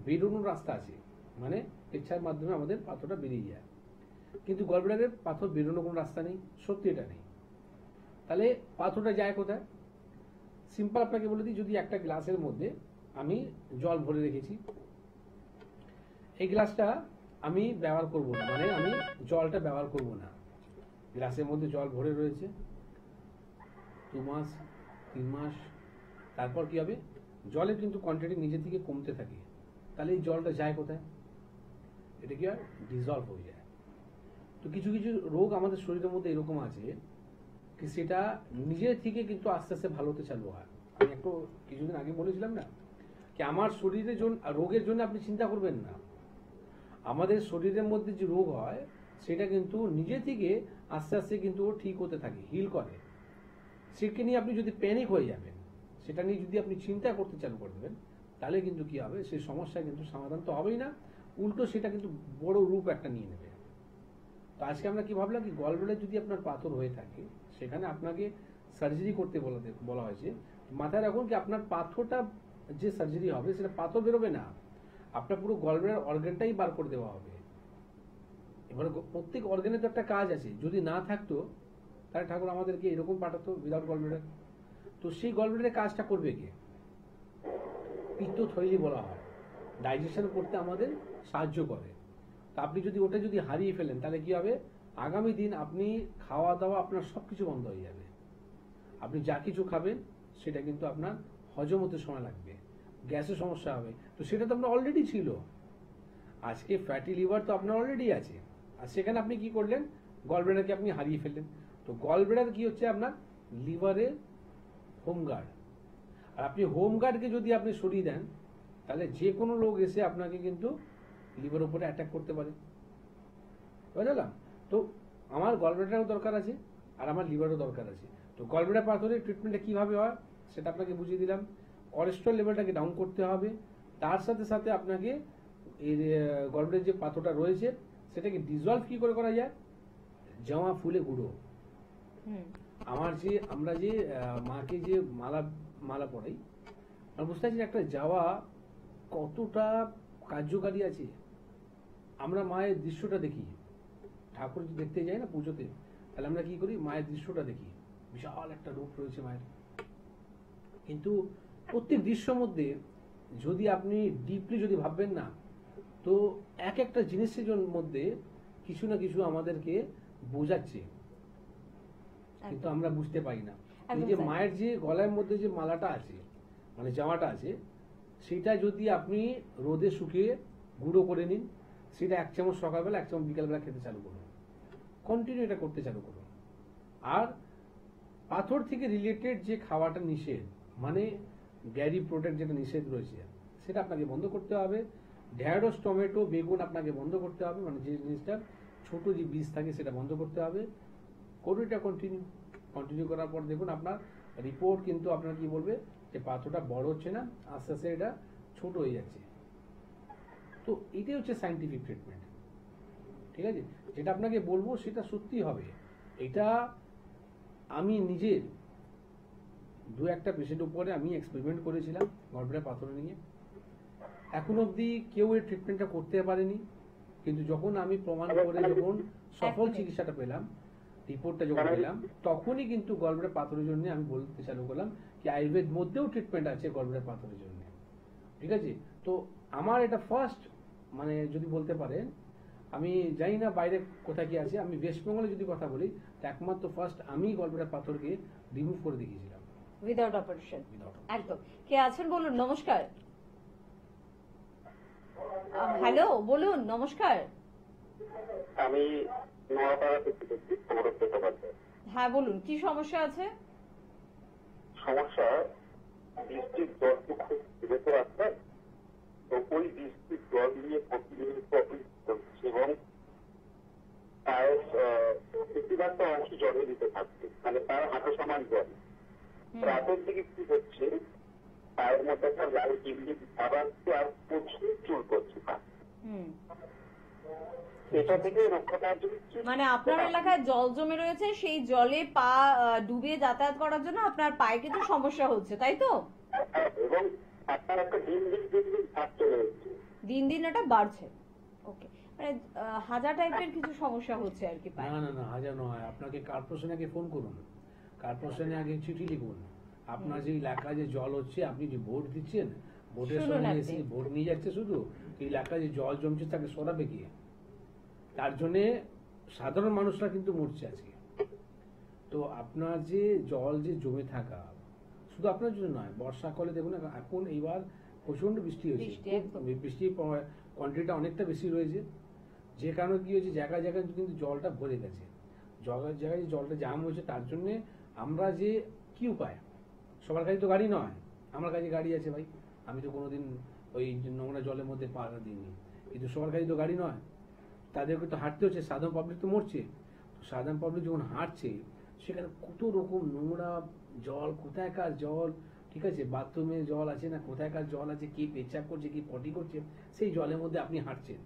বেরোনোর রাস্তা আছে, মানে পেচ্ছার মাধ্যমে আমাদের পাথরটা বেরিয়ে যায়, কিন্তু গলব্লাডারের পাথর বেরোনোর কোনো রাস্তা নেই, সত্যি এটা নেই। তাহলে পাথরটা যায় কোথায়? সিম্পল আপনাকে বলে দিই, যদি একটা গ্লাসের মধ্যে আমি জল ভরে রেখেছি, এই গ্লাসটা আমি ব্যবহার করব না, মানে আমি জলটা ব্যবহার করব না, গ্লাসের মধ্যে জল ভরে রয়েছে 2 মাস 3 মাস, তারপর কি হবে? জলের কিন্তু কোয়ান্টিটি নিজে থেকে কমতে থাকে। তাহলে এই জলটা যায় কোথায়? এটা কি হয়? ডিজলভ হয়ে যায়। তো কিছু কিছু রোগ আমাদের শরীরের মধ্যে এরকম আছে কি সেটা নিজের থেকে কিন্তু আস্তে আস্তে ভালো হতে চালু হয়। আমি একটু কিছুদিন আগে বলেছিলাম না কি আমার শরীরের জন্য রোগের জন্য আপনি চিন্তা করবেন না, আমাদের শরীরের মধ্যে যে রোগ হয় সেটা কিন্তু নিজে থেকে আস্তে আস্তে কিন্তু ও ঠিক হতে থাকে, হিল করে। সেটা নিয়ে আপনি যদি প্যানিক হয়ে যাবেন, সেটা নিয়ে যদি আপনি চিন্তা করতে চালু করে দেবেন, তাহলে কিন্তু কি হবে? সেই সমস্যা কিন্তু সমাধান তো হবেই না, উল্টো সেটা কিন্তু বড় রূপ একটা নিয়ে নেবে। তো আজকে আমরা কি ভাবলাম কি গলব্লাডারে যদি আপনার পাথর হয়ে থাকে সেখানে আপনাকে সার্জারি করতে বলা হয়েছে। মাথায় রাখুন কি আপনার পাথরটা যে সার্জারি হবে সেটা পাথর বেরোবে না, আপনার পুরো গলব্লাডার অর্গানটাই বার করে দেওয়া হবে। এবার প্রত্যেক অর্গানের তো একটা কাজ আছে, যদি না থাকতো তাহলে ঠাকুর আমাদেরকে এরকম পাঠাতো উইদাউট গলব্লাডার। তো সেই গলব্লাডারের কাজটা করবে কে? পিত্তথলি বলা হয়, ডাইজেশন করতে আমাদের সাহায্য করে। তা আপনি যদি ওটা যদি হারিয়ে ফেলেন তাহলে কি হবে? আগামী দিন আপনি খাওয়া দাওয়া আপনার সবকিছু বন্ধ হয়ে যাবে। আপনি যা কিছু খাবেন সেটা কিন্তু আপনার হজম হতে সময় লাগবে, গ্যাসের সমস্যা হবে। তো সেটা তো আপনার অলরেডি ছিল। আজকে ফ্যাটি লিভার তো আপনার অলরেডি আছে, আর সেখানে আপনি কি করলেন? গলব্লাডারকে আপনি হারিয়ে ফেললেন। তো গলব্লাডার কি হচ্ছে? আপনার লিভারের হোমগার্ড। আর আপনি হোমগার্ডকে যদি আপনি সরিয়ে দেন তাহলে যে কোনো রোগ এসে আপনাকে কিন্তু লিভার উপরে অ্যাটাক করতে পারে। বুঝলাম? তো আমার গলব্লাডারও দরকার আছে আর আমার লিভারও দরকার আছে। তো গলব্লাডার পাথরের ট্রিটমেন্টটা কিভাবে হয় সেটা আপনাকে বুঝিয়ে দিলাম। কোলেস্ট্রল লেভেলটাকে ডাউন করতে হবে, তার সাথে সাথে আপনাকে এই গলব্লাডারের যে পাথরটা রয়েছে সেটাকে ডিজলভ কি করে করা যায়? জমা ফুলে গুঁড়ো। আমরা যে মাকে যে মালা পড়াই, আমরা বুঝতে পারছি একটা যাওয়া কতটা কার্যকারী আছে। আমরা মায়ের দৃশ্যটা দেখি, ঠাকুর দেখতে যাই না পুজোতে, তাহলে আমরা কি করি? মায়ের দৃশ্যটা দেখি, বিশাল একটা রূপ রয়েছে মায়ের। কিন্তু প্রত্যেক দৃশ্যের মধ্যে যদি আপনি ডিপলি যদি ভাববেন না, তো এক একটা জিনিসের মধ্যে কিছু না কিছু আমাদেরকে বোঝাচ্ছে, কিন্তু আমরা বুঝতে পারি না। এই যে মায়ের যে গলার মধ্যে যে মালাটা আছে, মানে জামাটা আছে, সেটা যদি আপনি রোদে শুকিয়ে গুঁড়ো করে নিন, সেটা 1 চামচ সকালবেলা 1 চামচ বিকালবেলা খেতে চালু করুন, কন্টিনিউ এটা করতে চালু করুন। আর পাথর থেকে রিলেটেড যে খাওয়াটা নিষেধ, মানে ডেয়ারি প্রোডাক্ট যেটা নিষেধ রয়েছে সেটা আপনাকে বন্ধ করতে হবে। ঢেঁড়স, টমেটো, বেগুন আপনাকে বন্ধ করতে হবে, মানে যে জিনিসটা ছোট যে বীজ থাকে সেটা বন্ধ করতে হবে। করুন এটা কন্টিনিউ করার পর দেখুন আপনার রিপোর্ট কিন্তু আপনার কি বলবে যে পাথরটা বড় হচ্ছে না, আস্তে আস্তে এটা ছোট হয়ে যাচ্ছে। তো এটাই হচ্ছে সায়েন্টিফিক ট্রিটমেন্ট, ঠিক আছে? যেটা আপনাকে বলবো সেটা সত্যি হবে। এটা আমি নিজের 2-1টা পেশেন্টের উপরে আমি এক্সপেরিমেন্ট করেছিলাম গলব্লাডার পাথর নিয়ে। এখন অবধি কেউ এই ট্রিটমেন্টটা করতে পারেনি, কিন্তু যখন আমি প্রমাণ করে যখন সফল চিকিৎসাটা পেলাম, রিপোর্টটা যখন পেলাম, তখনই কিন্তু গলব্লাডার পাথরের জন্য আমি বলতে চালু করলাম কি আয়ুর্বেদ মধ্যেও ট্রিটমেন্ট আছে গলব্লাডার পাথরের জন্য, ঠিক আছে? তো আমার এটা ফার্স্ট, মানে যদি বলতে পারেন, আমি জানি না বাইরে কোথায় কি আছে, আমি ওয়েস্ট বেঙ্গলে যদি কথা বলি, একমাত্র ফার্স্ট আমি গলব্লাডার পাথরকে রিমুভ করে দেখিয়েছিলাম উইদাউট অপারেশন। একদম। কে আছেন বলুন? নমস্কার। হ্যালো, বলুন। নমস্কার। আমি নোয়াপাড়া থেকে বলছি, সৌরভ চট্টোপাধ্যায়। হ্যাঁ বলুন, কি সমস্যা আছে? সমস্যা বৃষ্টির জল তো খুব বেঁচে আসছে, তো ওই বৃষ্টির জল নিয়ে প্রতিনিয়ত অফিস করছে এবং পায়ের বেশিরভাগটা অংশ জলে দিতে থাকছে, মানে তার হাঁটু সমান জল। রাতের দিকে কি হচ্ছে, পায়ের মধ্যে একটা লাল কিমলি আবার আর প্রচুর চুল করছে পা। এটা থেকে রক্ষা পাওয়ার জন্য মানে আপনার এলাকায় জল জমে রয়েছে, সেই জলে পা ডুবিয়ে যাতায়াত করার জন্য আপনার পায়ে কিন্তু সমস্যা হচ্ছে, তাই তো? এবং আপনার একটা দিন থাকতে রয়েছে, দিন দিন এটা বাড়ছে। ওকে, মানে হাজার টাইপের কিছু সমস্যা হচ্ছে আর কি পায়ে। না হাজার নয়, আপনাকে কর্পোরেশনে আগে ফোন করুন, কর্পোরেশনে আগে চিঠি লিখুন। আপনার যে এলাকায় যে জল হচ্ছে, আপনি যে ভোট দিচ্ছেন, ভোটের সময় এসে ভোট নিয়ে যাচ্ছে, শুধু এলাকায় যে জল জমছে তাকে সরাবে গিয়ে, তার জন্যে সাধারণ মানুষরা কিন্তু মরছে আজকে। তো আপনার যে জল যে জমে থাকা, শুধু আপনার জন্য নয়, বর্ষাকালে দেখুন এখন এইবার প্রচন্ড বৃষ্টি হয়েছে, বৃষ্টির কোয়ান্টিটিটা অনেকটা বেশি রয়েছে, যে কারণে কি হয়েছে জায়গায় জায়গায় কিন্তু জলটা ভরে গেছে, জায়গায় জায়গায় জলটা জাম হয়েছে। তার জন্য আমরা যে কি উপায়, সবার কাছে তো গাড়ি নয়, আমার কাছে গাড়ি আছে ভাই, আমি তো কোনোদিন ওই নোংরা জলের মধ্যে পা দিইনি, কিন্তু সবার কাছে তো গাড়ি নয়, তাদেরকে তো হাঁটতে হচ্ছে, সাধারণ পাবলিক তো মরছে। সাধারণ পাবলিক যখন হাঁটছে, সেখানে কত রকম নোংরা জল, কোথায়কার জল, ঠিক আছে, বাথরুমে জল আছে না, কোথায়কার জল আছে, কি পেচ্ছাপ করছে, কি পটি করছে, সেই জলের মধ্যে আপনি হাঁটছেন।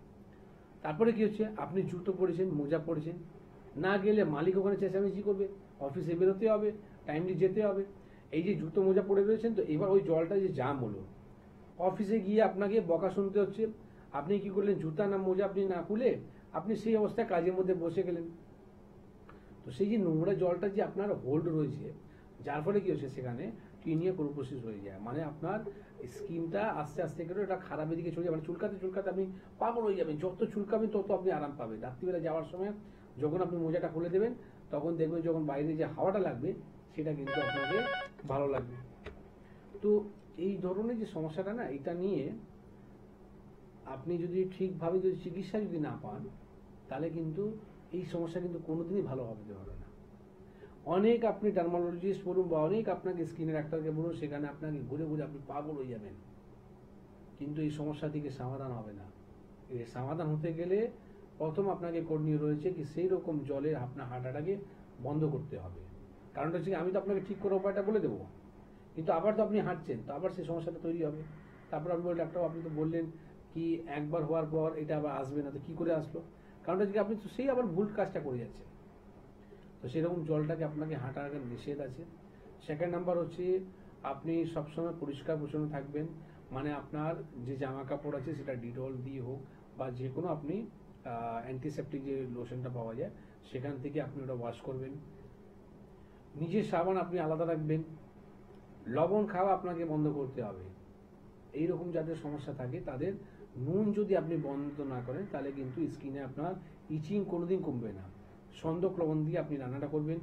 তারপরে কি হচ্ছে, আপনি জুতো পরেছেন, মোজা পরেছেন, না গেলে মালিক ওখানে চেঁচামেচি করবে, অফিসে বেরোতে হবে, টাইমলি যেতে হবে। এই যে জুতো মোজা পরে রয়েছেন, তো এবার ওই জলটা যে জাম হলো, অফিসে গিয়ে আপনাকে বকা শুনতে হচ্ছে। আপনি কি করলেন, জুতা না মোজা আপনি না খুলে আপনি সেই অবস্থায় কাজের মধ্যে বসে গেলেন। তো সেই যে নোংরা জলটা যে আপনার হোল্ড রয়েছে, যার ফলে কি হচ্ছে, সেখানে টিনিয়া ক্লোরোসিস হয়ে যায়, মানে আপনার স্কিনটা আস্তে আস্তে করে ওটা খারাপের দিকে চলে যাবে, মানে চুলকাতে চুলকাতে আপনি পাগল হয়ে যাবেন, যত চুলকাবেন তত আপনি আরাম পাবেন। রাত্রিবেলা যাওয়ার সময় যখন আপনি মোজাটা খুলে দেবেন, তখন দেখবেন যখন বাইরে যে হাওয়াটা লাগবে, সেটা কিন্তু আপনাকে ভালো লাগবে। তো এই ধরনের যে সমস্যাটা না, এটা নিয়ে আপনি যদি ঠিকভাবে যদি চিকিৎসা যদি না পান, তাহলে কিন্তু এই সমস্যা কিন্তু কোনোদিনই ভালো হবে না। অনেক আপনি ডার্মাটোলজিস্ট বলুন বা অনেক আপনাকে স্কিনের ডাক্তারকে বলুন, সেখানে আপনাকে ঘুরে ঘুরে আপনি পাগল হয়ে যাবেন, কিন্তু এই সমস্যা থেকে সমাধান হবে না। এর সমাধান হতে গেলে প্রথম আপনাকে করণীয় রয়েছে কি, সেই রকম জলে আপনার হাঁটাটাকে বন্ধ করতে হবে। কারণটা হচ্ছে আমি তো আপনাকে ঠিক করে উপায়টা বলে দেবো, কিন্তু আবার তো আপনি হাঁটছেন, তো আবার সেই সমস্যাটা তৈরি হবে। তারপর আপনি বললেন, ডাক্তার আপনি তো বললেন কি একবার হওয়ার পর এটা আবার আসবে না, তো কি করে আসলো? কারণটা হচ্ছে আপনি তো সেই আবার ভুল কাজটা করে যাচ্ছেন। তো সেরকম জলটাকে আপনাকে হাঁটার নিষেধ আছে। সেকেন্ড নাম্বার হচ্ছে আপনি সবসময় পরিষ্কার পরিচ্ছন্ন থাকবেন, মানে আপনার যে জামা কাপড় আছে সেটা ডিটল দিয়ে হোক বা যে কোনো আপনি অ্যান্টিসেপটিক যে লোশনটা পাওয়া যায় সেখান থেকে আপনি ওটা ওয়াশ করবেন। নিজের সাবান আপনি আলাদা রাখবেন। লবণ খাওয়া আপনাকে বন্ধ করতে হবে। এইরকম যাদের সমস্যা থাকে তাদের নুন যদি আপনি বন্ধ না করেন, তাহলে কিন্তু স্কিনে আপনার ইচিং কোনোদিন কমবে না। সন্দক লবণ দিয়ে আপনি রান্নাটা করবেন।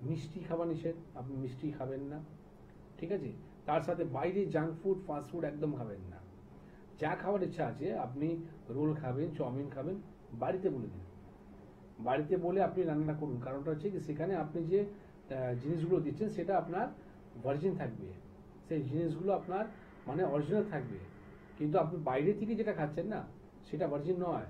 মিষ্টি খাওয়া নিষেধ, আপনি মিষ্টি খাবেন না, ঠিক আছে? তার সাথে বাইরে জাঙ্ক ফুড, ফাস্ট ফুড একদম খাবেন না। যা খাওয়ার ইচ্ছা আছে, আপনি রোল খাবেন, চাউমিন খাবেন, বাড়িতে বলে দিন, বাড়িতে বলে আপনি রান্নাটা করুন। কারণটা হচ্ছে কি, সেখানে আপনি যে জিনিসগুলো দিচ্ছেন সেটা আপনার ভার্জিন থাকবে, সেই জিনিসগুলো আপনার মানে অরিজিনাল থাকবে। কিন্তু আপনি বাইরে থেকে যেটা খাচ্ছেন না, সেটা ভার্জিন নয়,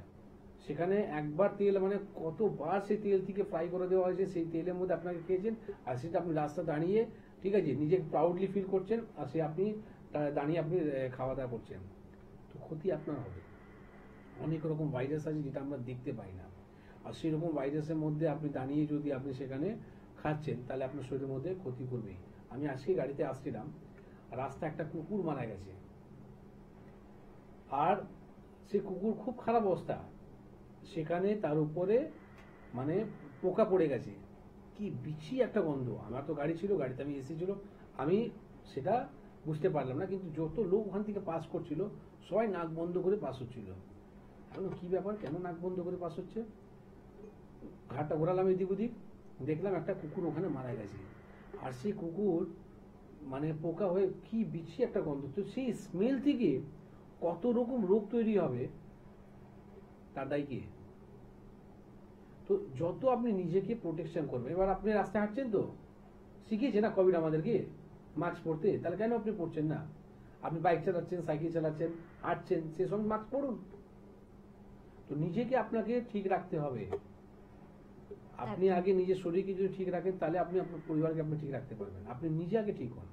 সেখানে একবার তেল মানে কতবার সেই তেল থেকে ফ্রাই করে দেওয়া হয়েছে, সেই তেলের মধ্যে আপনাকে খেয়েছেন, আর সেটা আপনি রাস্তা দাঁড়িয়ে, ঠিক আছে, নিজে প্রাউডলি ফিল করছেন, আর সে আপনি দাঁড়িয়ে আপনি খাওয়া দাওয়া করছেন, তো ক্ষতি আপনার হবে। অনেক রকম ভাইরাস আছে যেটা আমরা দেখতে পাই না, আর সেই রকম ভাইরাসের মধ্যে আপনি দাঁড়িয়ে যদি আপনি সেখানে খাচ্ছেন, তাহলে আপনার শরীরের মধ্যে ক্ষতি করবেই। আমি আজকে গাড়িতে আসছিলাম, রাস্তা একটা কুকুর মারা গেছে, আর সে কুকুর খুব খারাপ অবস্থা, সেখানে তার উপরে মানে পোকা পড়ে গেছে, কি বিচ্ছি একটা গন্ধ। আমার তো গাড়ি ছিল, গাড়িতে আমি এসেছিল, আমি সেটা বুঝতে পারলাম না, কিন্তু যত লোক ওখান থেকে পাস করছিল সবাই নাক বন্ধ করে পাস হচ্ছিল। এখন কি ব্যাপার, কেন নাক বন্ধ করে পাস হচ্ছে? ঘাটটা ঘোরালাম এদিক ওদিক, দেখলাম একটা কুকুর ওখানে মারা গেছে, আর সেই কুকুর মানে পোকা হয়ে কি বিচ্ছি একটা গন্ধ। তো সেই স্মেল থেকে কত রকম রোগ তৈরি হবে, তার দায়ী কে? তো যত আপনি নিজেকে প্রোটেকশন করবেন, এবার আপনি রাস্তায় হাঁটছেন, তো শিখিয়েছে না কোভিড আমাদেরকে মাস্ক পরতে, তাহলে কেন আপনি পরছেন না? আপনি বাইক চালাচ্ছেন, সাইকেল চালাচ্ছেন, হাঁটছেন, সে সময় মাস্ক পরুন। তো নিজেকে আপনাকে ঠিক রাখতে হবে। আপনি আগে নিজের শরীরকে যদি ঠিক রাখেন, তাহলে আপনি আপনার পরিবারকে আপনি ঠিক রাখতে পারবেন। আপনি নিজে আগে ঠিক হন।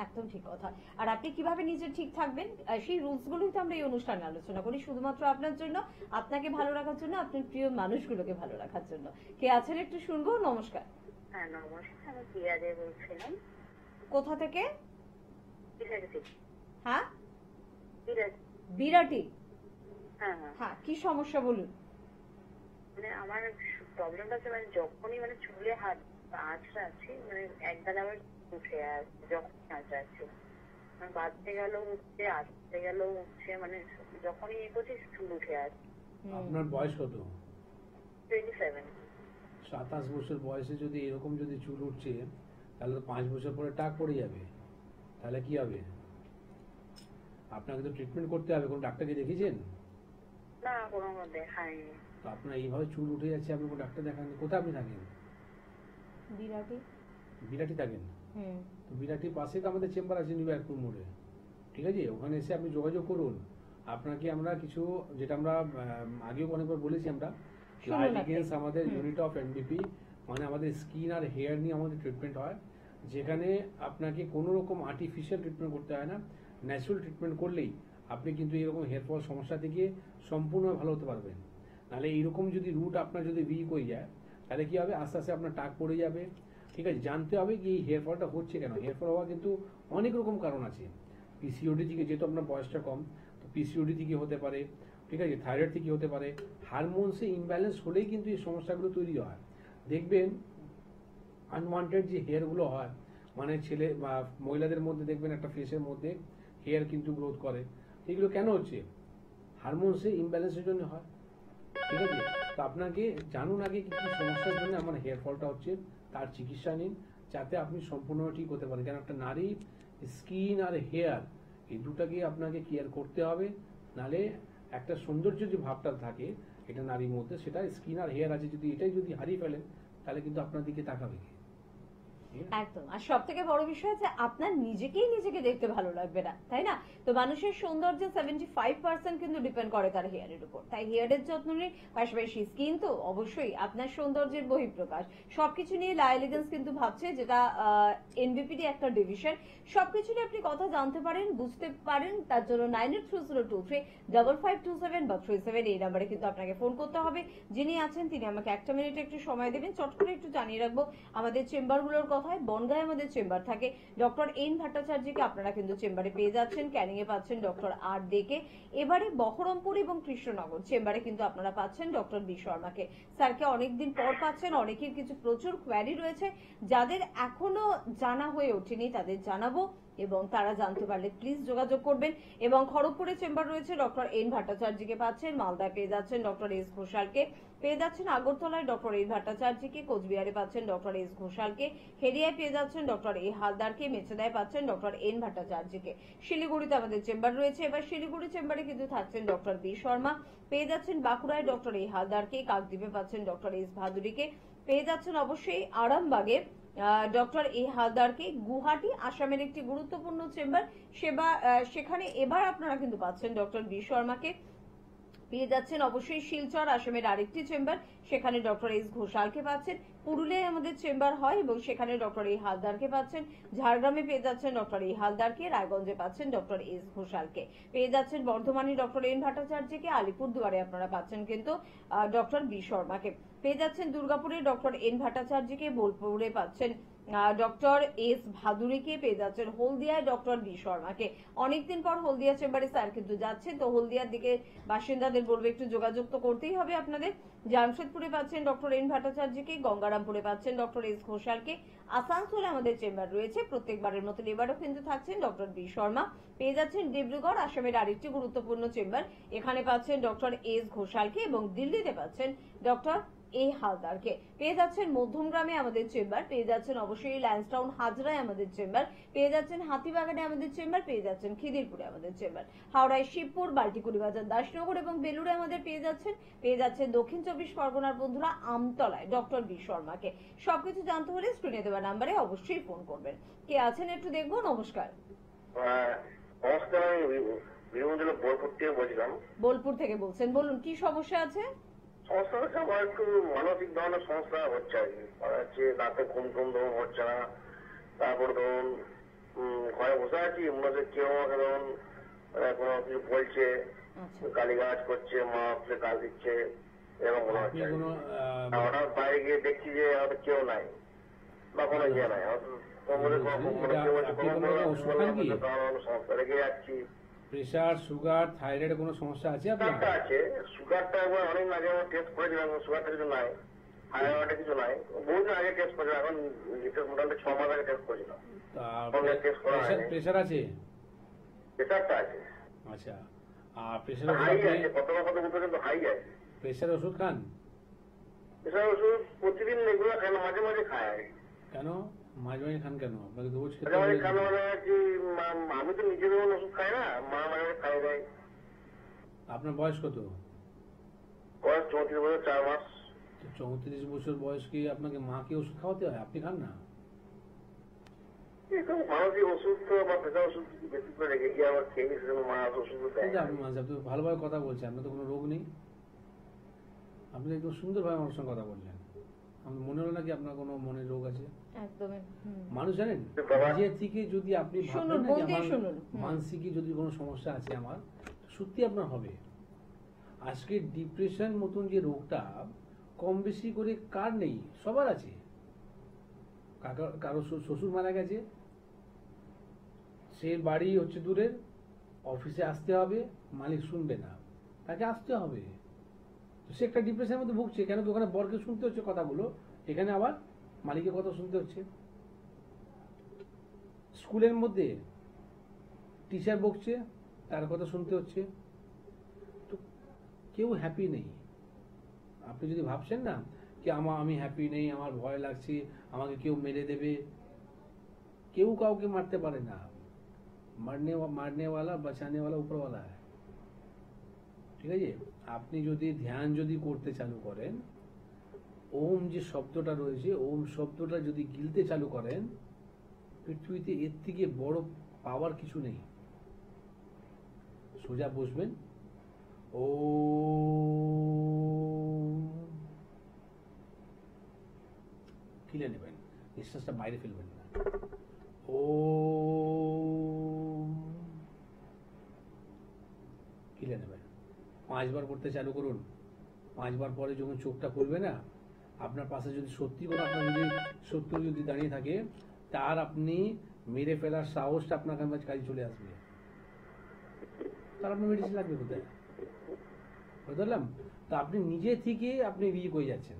একদম ঠিক কথা। আর আপনি কিভাবে নিজে ঠিক থাকবেন, সেই রুলস গুলোই তো আমরা এই অনুষ্ঠানে আলোচনা করি, শুধুমাত্র আপনার জন্য, আপনাকে ভালো রাখার জন্য, আপনার প্রিয় মানুষগুলোকে ভালো রাখার জন্য। কে আছেন একটু শুনবো। নমস্কার। হ্যাঁ নমস্কার, আমি প্রিয়া দে বলছিলাম। কোথা থেকে? বিরাটি। হ্যাঁ বিরাটি। বিরাটি। হ্যাঁ হ্যাঁ। হ্যাঁ, কি সমস্যা বলুন। মানে আমার প্রবলেমটা হচ্ছে, মানে যখনই মানে চুলে হাত আঁচড়া আছে, মানে একবার আমার উঠে আসছে, যখন আঁচড়াচ্ছে মানে বাঁধতে গেলেও উঠছে, আসতে গেলেও উঠছে, মানে যখনই ইয়ে করছি চুল উঠে আসছে। আপনার বয়স কত? 27। 27 বছর বয়সে যদি এরকম যদি চুল উঠছে, তাহলে তো 5 বছর পরে টাক পড়ে যাবে, তাহলে কি হবে? আপনাকে তো ট্রিটমেন্ট করতে হবে। কোন ডাক্তারকে দেখিয়েছেন? না, কোনো দেখায়নি। তো আপনার এইভাবে চুল উঠে যাচ্ছে, আপনি কোনো ডাক্তার দেখান? কোথায় আপনি থাকেন? বিরাটি। বিরাটি থাকেন? তো বিরাটির পাশে তো আমাদের চেম্বার আছে, নিউ ব্যারাকপুর মোড়ে, ঠিক আছে, ওখানে এসে আপনি যোগাযোগ করুন। আপনাকে আমরা কিছু, যেটা আমরা আগেও অনেকবার বলেছি, আমরা লাইগেন্স, আমাদের ইউনিট অফ এনবিপি, মানে আমাদের স্কিন আর হেয়ার নিয়ে আমাদের ট্রিটমেন্ট হয়, যেখানে আপনাকে কোনো রকম আর্টিফিশিয়াল ট্রিটমেন্ট করতে হয় না। ন্যাচারাল ট্রিটমেন্ট করলেই আপনি কিন্তু এরকম হেয়ার ফল সমস্যা থেকে সম্পূর্ণ ভালো হতে পারবেন। নাহলে এইরকম যদি রুট আপনার যদি উইক হয়ে যায়, তাহলে কি হবে, আস্তে আস্তে আপনার টাক পড়ে যাবে। ঠিক আছে, জানতে হবে কি এই হেয়ার ফলটা হচ্ছে কেন। হেয়ার ফল হওয়া কিন্তু অনেক রকম কারণ আছে। পিসিওডি থেকে, যেহেতু আপনার বয়সটা কম, তো পিসিওডি থেকে হতে পারে, ঠিক আছে, থাইরয়েড থেকে হতে পারে, হারমোনসে ইমব্যালেন্স হলেই কিন্তু এই সমস্যাগুলো তৈরি হয়। দেখবেন আনওয়ান্টেড যে হেয়ারগুলো হয়, মানে ছেলে বা মহিলাদের মধ্যে দেখবেন একটা ফেসের মধ্যে হেয়ার কিন্তু গ্রোথ করে, এগুলো কেন হচ্ছে? হারমোনসে ইমব্যালেন্সের জন্য হয়। ঠিক আছে, তো আপনাকে জানুন আগে কি কি সমস্যার জন্য আমার হেয়ার ফলটা হচ্ছে, তার চিকিৎসা নিন, যাতে আপনি সম্পূর্ণ ঠিক হতে পারেন। কারণ একটা নারী স্কিন আর হেয়ার এই দুটাকে আপনাকে কেয়ার করতে হবে, নালে একটা সৌন্দর্য যে ভাবটা থাকে এটা নারীর মধ্যে, সেটা স্কিন আর হেয়ার আছে, যদি এটাই যদি হারিয়ে ফেলেন, তাহলে কিন্তু আপনার দিকে তাকাবে কে? একদম। আর সব থেকে বড় বিষয় যে আপনার নিজেকেই নিজেকে দেখতে ভালো লাগবে না, তাই না? তো মানুষের সৌন্দর্য 75% কিন্তু ডিপেন্ড করে তার হেয়ারের উপর। তাই হেয়ারের যত্ন নিয়ে, পাশাপাশি স্কিন তো অবশ্যই আপনার সৌন্দর্যের বহিঃপ্রকাশ। সবকিছু নিয়ে লা এলিগেন্স কিন্তু ভাবছে, যেটা এনবিপিডি একটা ডিভিশন, সবকিছু নিয়ে আপনি কথা জানতে পারেন, বুঝতে পারেন। তার জন্য 9830235527 বা 37 এই নাম্বারে কিন্তু আপনাকে ফোন করতে হবে। যিনি আছেন তিনি আমাকে একটা মিনিট একটু সময় দেবেন। চট করে একটু জানিয়ে রাখবো আমাদের চেম্বারগুলোর কথায়। বনগাঁয় আমাদের চেম্বার থাকে। ডক্টর এন ভট্টাচার্যকে আপনারা কিন্তু চেম্বারে পেয়ে যাচ্ছেন, ক্যানিং এ পাচ্ছেন ডক্টর আর ডেকে। এবারে বহরমপুর এবং কৃষ্ণনগর চেম্বারে কিন্তু আপনারা পাচ্ছেন ডক্টর বি শর্মাকে। স্যারকে অনেকদিন পর পাচ্ছেন। অনেকের কিছু প্রচুর কোয়ারি রয়েছে, যাদের এখনো জানা হয়ে ওঠেনি তাদের জানাবো, এবং তারা জানতে পারলে প্লিজ যোগাযোগ করবেন। এবং খড়গপুরে চেম্বার রয়েছে, ডক্টর এন ভট্টাচার্যকে পাচ্ছেন। মালদায় পেয়ে যাচ্ছেন ডক্টর এস ঘোষালকে, পেয়ে যাচ্ছেন আগরতলায় ডক্টর এন ভট্টাচার্যকে, কোচবিহারে পাচ্ছেন ডক্টর এস ঘোষালকে, হেরিয়ায় পেয়ে যাচ্ছেন ডক্টর এ হালদারকে, মেচেদায় পাচ্ছেন ডক্টর এন ভট্টাচার্যকে। শিলিগুড়িতে আমাদের চেম্বার রয়েছে। এবার শিলিগুড়ি চেম্বারে কিন্তু থাকছেন ডক্টর বি শর্মা, পেয়ে যাচ্ছেন বাঁকুড়ায় ডক্টর এ হালদারকে, কাকদ্বীপে পাচ্ছেন ডক্টর এস ভাদুরীকে, পেয়ে যাচ্ছেন অবশ্যই আরামবাগে ডক্টর এ হালদারকে। গুয়াহাটি আসামের একটি গুরুত্বপূর্ণ চেম্বার, সেখানে এবার আপনারা কিন্তু পাচ্ছেন ডক্টর বি শর্মাকে। পেয়ে যাচ্ছেন অবশ্যই শিলচর আসামের আরেকটি চেম্বার, সেখানে ডক্টর এস ঘোষালকে পাচ্ছেন। পুরুলিয়ায় আমাদের চেম্বার হয় এবং সেখানে ডক্টর এ হালদারকে পাচ্ছেন। ঝাড়গ্রামে পেয়ে যাচ্ছেন ডক্টর এ হালদারকে, রায়গঞ্জে পাচ্ছেন ডক্টর এস ঘোষালকে, পেয়ে যাচ্ছেন বর্ধমানে ডক্টর এন ভট্টাচার্যকে, আলিপুরদুয়ারে আপনারা পাচ্ছেন কিন্তু ডক্টর বি শর্মাকে, পেয়ে যাচ্ছেন দুর্গাপুরে ডক্টর এন ভট্টাচার্যকে, বোলপুরে পাচ্ছেন ডক্টর এস ভাদুরীকে, পেয়ে যাচ্ছেন হলদিয়ায় ডক্টর বি শর্মাকে। অনেকদিন পর হলদিয়া চেম্বারে স্যার কিন্তু যাচ্ছেন, তো হলদিয়ার দিকে বাসিন্দাদের বলবো একটু যোগাযোগ তো করতেই হবে আপনাদের। জামশেদপুরে পাচ্ছেন ডক্টর এন ভট্টাচার্যকে, গঙ্গারামপুরে পাচ্ছেন ডক্টর এস ঘোষালকে, আসানসোলে আমাদের চেম্বার রয়েছে, প্রত্যেকবারের মতন এবারও কিন্তু থাকছেন ডক্টর বি শর্মা, পেয়ে যাচ্ছেন ডিব্রুগড় আসামের আরেকটি গুরুত্বপূর্ণ চেম্বার, এখানে পাচ্ছেন ডক্টর এস ঘোষালকে, এবং দিল্লিতে পাচ্ছেন ডক্টর এ হালদারকে, পেয়ে যাচ্ছেন মধ্যমগ্রামে আমাদের চেম্বার, পেয়ে যাচ্ছেন অবশ্যই ল্যান্সটাউন হাজরায় আমাদের চেম্বার, পেয়ে যাচ্ছেন হাতিবাগানে আমাদের চেম্বার, পেয়ে যাচ্ছেন খিদিরপুরে আমাদের চেম্বার, হাওড়ায় শিবপুর, বাল্টিকুড়ি বাজার, দাসনগর এবং বেলুড়ে আমাদের পেয়ে যাচ্ছেন দক্ষিণ চব্বিশ পরগনার বন্ধুরা আমতলায় ডক্টর বি শর্মাকে। সবকিছু জানতে হলে স্ক্রিনে দেওয়া নাম্বারে অবশ্যই ফোন করবেন। কে আছেন একটু দেখবো। নমস্কার। নমস্কার, আমি বীরভূম বোলপুর থেকে বলছিলাম। বোলপুর থেকে বলছেন, বলুন কি সমস্যা আছে? সমস্যা হচ্ছে আমার একটু মানসিক ধরনের সমস্যা হচ্ছে আর কি। হচ্ছে রাতে ঘুম ধরুন হচ্ছে না, তারপর ধরুন ঘরে বসে আছি, মনে হচ্ছে কেউ আমাকে ধরুন কোনো কিছু বলছে, গালিগালাজ করছে, মা আসলে গাল দিচ্ছে, এরকম মনে হচ্ছে। হঠাৎ বাইরে গিয়ে দেখছি যে হয়তো কেউ নাই বা কোনো ইয়ে নাই, সমস্যা রেখে যাচ্ছি। প্রেসার, সুগার, থাইরয়েড কোনো সমস্যা আছে আপনার? আছে, সুগারটা একবার অনেক আগে টেস্ট করেছিলাম, সুগারটা কিছু নাই, থাইরয়েডটা কিছু নাই, বহুদিন আগে টেস্ট করেছিলাম, এখন মোটামুটি 6 মাস আগে টেস্ট করেছিলাম। প্রেসার আছে? প্রেসারটা আছে। আচ্ছা, আর প্রেসার হাই আছে, কত কিন্তু হাই আছে। প্রেসার ওষুধ খান? প্রেসার ওষুধ প্রতিদিন রেগুলার খাই না, মাঝে মাঝে খাই। কেন মাঝে মাঝে খান কেন? আপনাকে রোজ খেতে মাঝে মাঝে হবে? খান মানে কি, আমি তো নিজে যেমন ওষুধ খাই না, মা মাঝে মাঝে খাই দেয়। আপনার বয়স কত? বয়স 34 বছর 4 মাস। 34 বছর বয়স কি আপনাকে মাকে ওষুধ খাওয়াতে হয়? আপনি খান না? মানসিক ওষুধ তো বা প্রেসার ওষুধ বেশি করে রেখে গিয়ে আবার খেয়ে গেছে, মা ওষুধ দেয়। আপনি ভালোভাবে কথা বলছেন, আপনার তো কোনো রোগ নেই, আপনি একদম সুন্দরভাবে আমার সঙ্গে কথা বললেন। আমার মনে হলো নাকি আপনার কোনো মনের রোগ আছে? একদমই। মানুষ জানেন, নিজের থেকে যদি আপনি ভাবেন না যে আমার মানসিক যদি কোনো সমস্যা আছে, আমার সত্যি আপনার হবে। আজকে ডিপ্রেশন মতন যে রোগটা কম বেশি করে কার নেই, সবার আছে। কারো শ্বশুর মারা গেছে, সে বাড়ি হচ্ছে দূরের, অফিসে আসতে হবে, মালিক শুনবে না, তাকে আসতে হবে, সে একটা ডিপ্রেশনের মধ্যে ভুগছে। কেন? তো ওখানে বরকে শুনতে হচ্ছে কথাগুলো, এখানে আবার মালিকের কথা শুনতে হচ্ছে। স্কুলের মধ্যে টিচার বকছে, তার কথা শুনতে হচ্ছে। তো কেউ হ্যাপি নেই। আপনি যদি ভাবছেন না কি আমি হ্যাপি নেই, আমার ভয় লাগছে, আমাকে কেউ মেরে দেবে, কেউ কাউকে মারতে পারে না। মারনেওয়ালা বাঁচানেওয়ালা উপরওয়ালা। ঠিক আছে? আপনি যদি ধ্যান করতে চালু করেন, ওম যে শব্দটা রয়েছে, ওম শব্দটা যদি গিলতে চালু করেন, পৃথিবীতে এর থেকে বড় পাওয়ার কিছু নেই। সোজা বসবেন, ওম গিলে নেবেন, নিঃশ্বাসটা বাইরে ফেলবেন না। ওম গিলে নেবেন। 5 বার করতে চালু করুন। 5 বার পরে যখন চোখটা খুলবে না, আপনার পাশে যদি সত্যি করে আপনার যদি শত্রু যদি দাঁড়িয়ে থাকে, তার আপনি মেরে ফেলার সাহসটা আপনার কাছে চলে আসবে। তার আপনার মেডিসিন লাগবে কোথায়? বুঝলাম তো? আপনি নিজে থেকে আপনি উইক হয়ে যাচ্ছেন।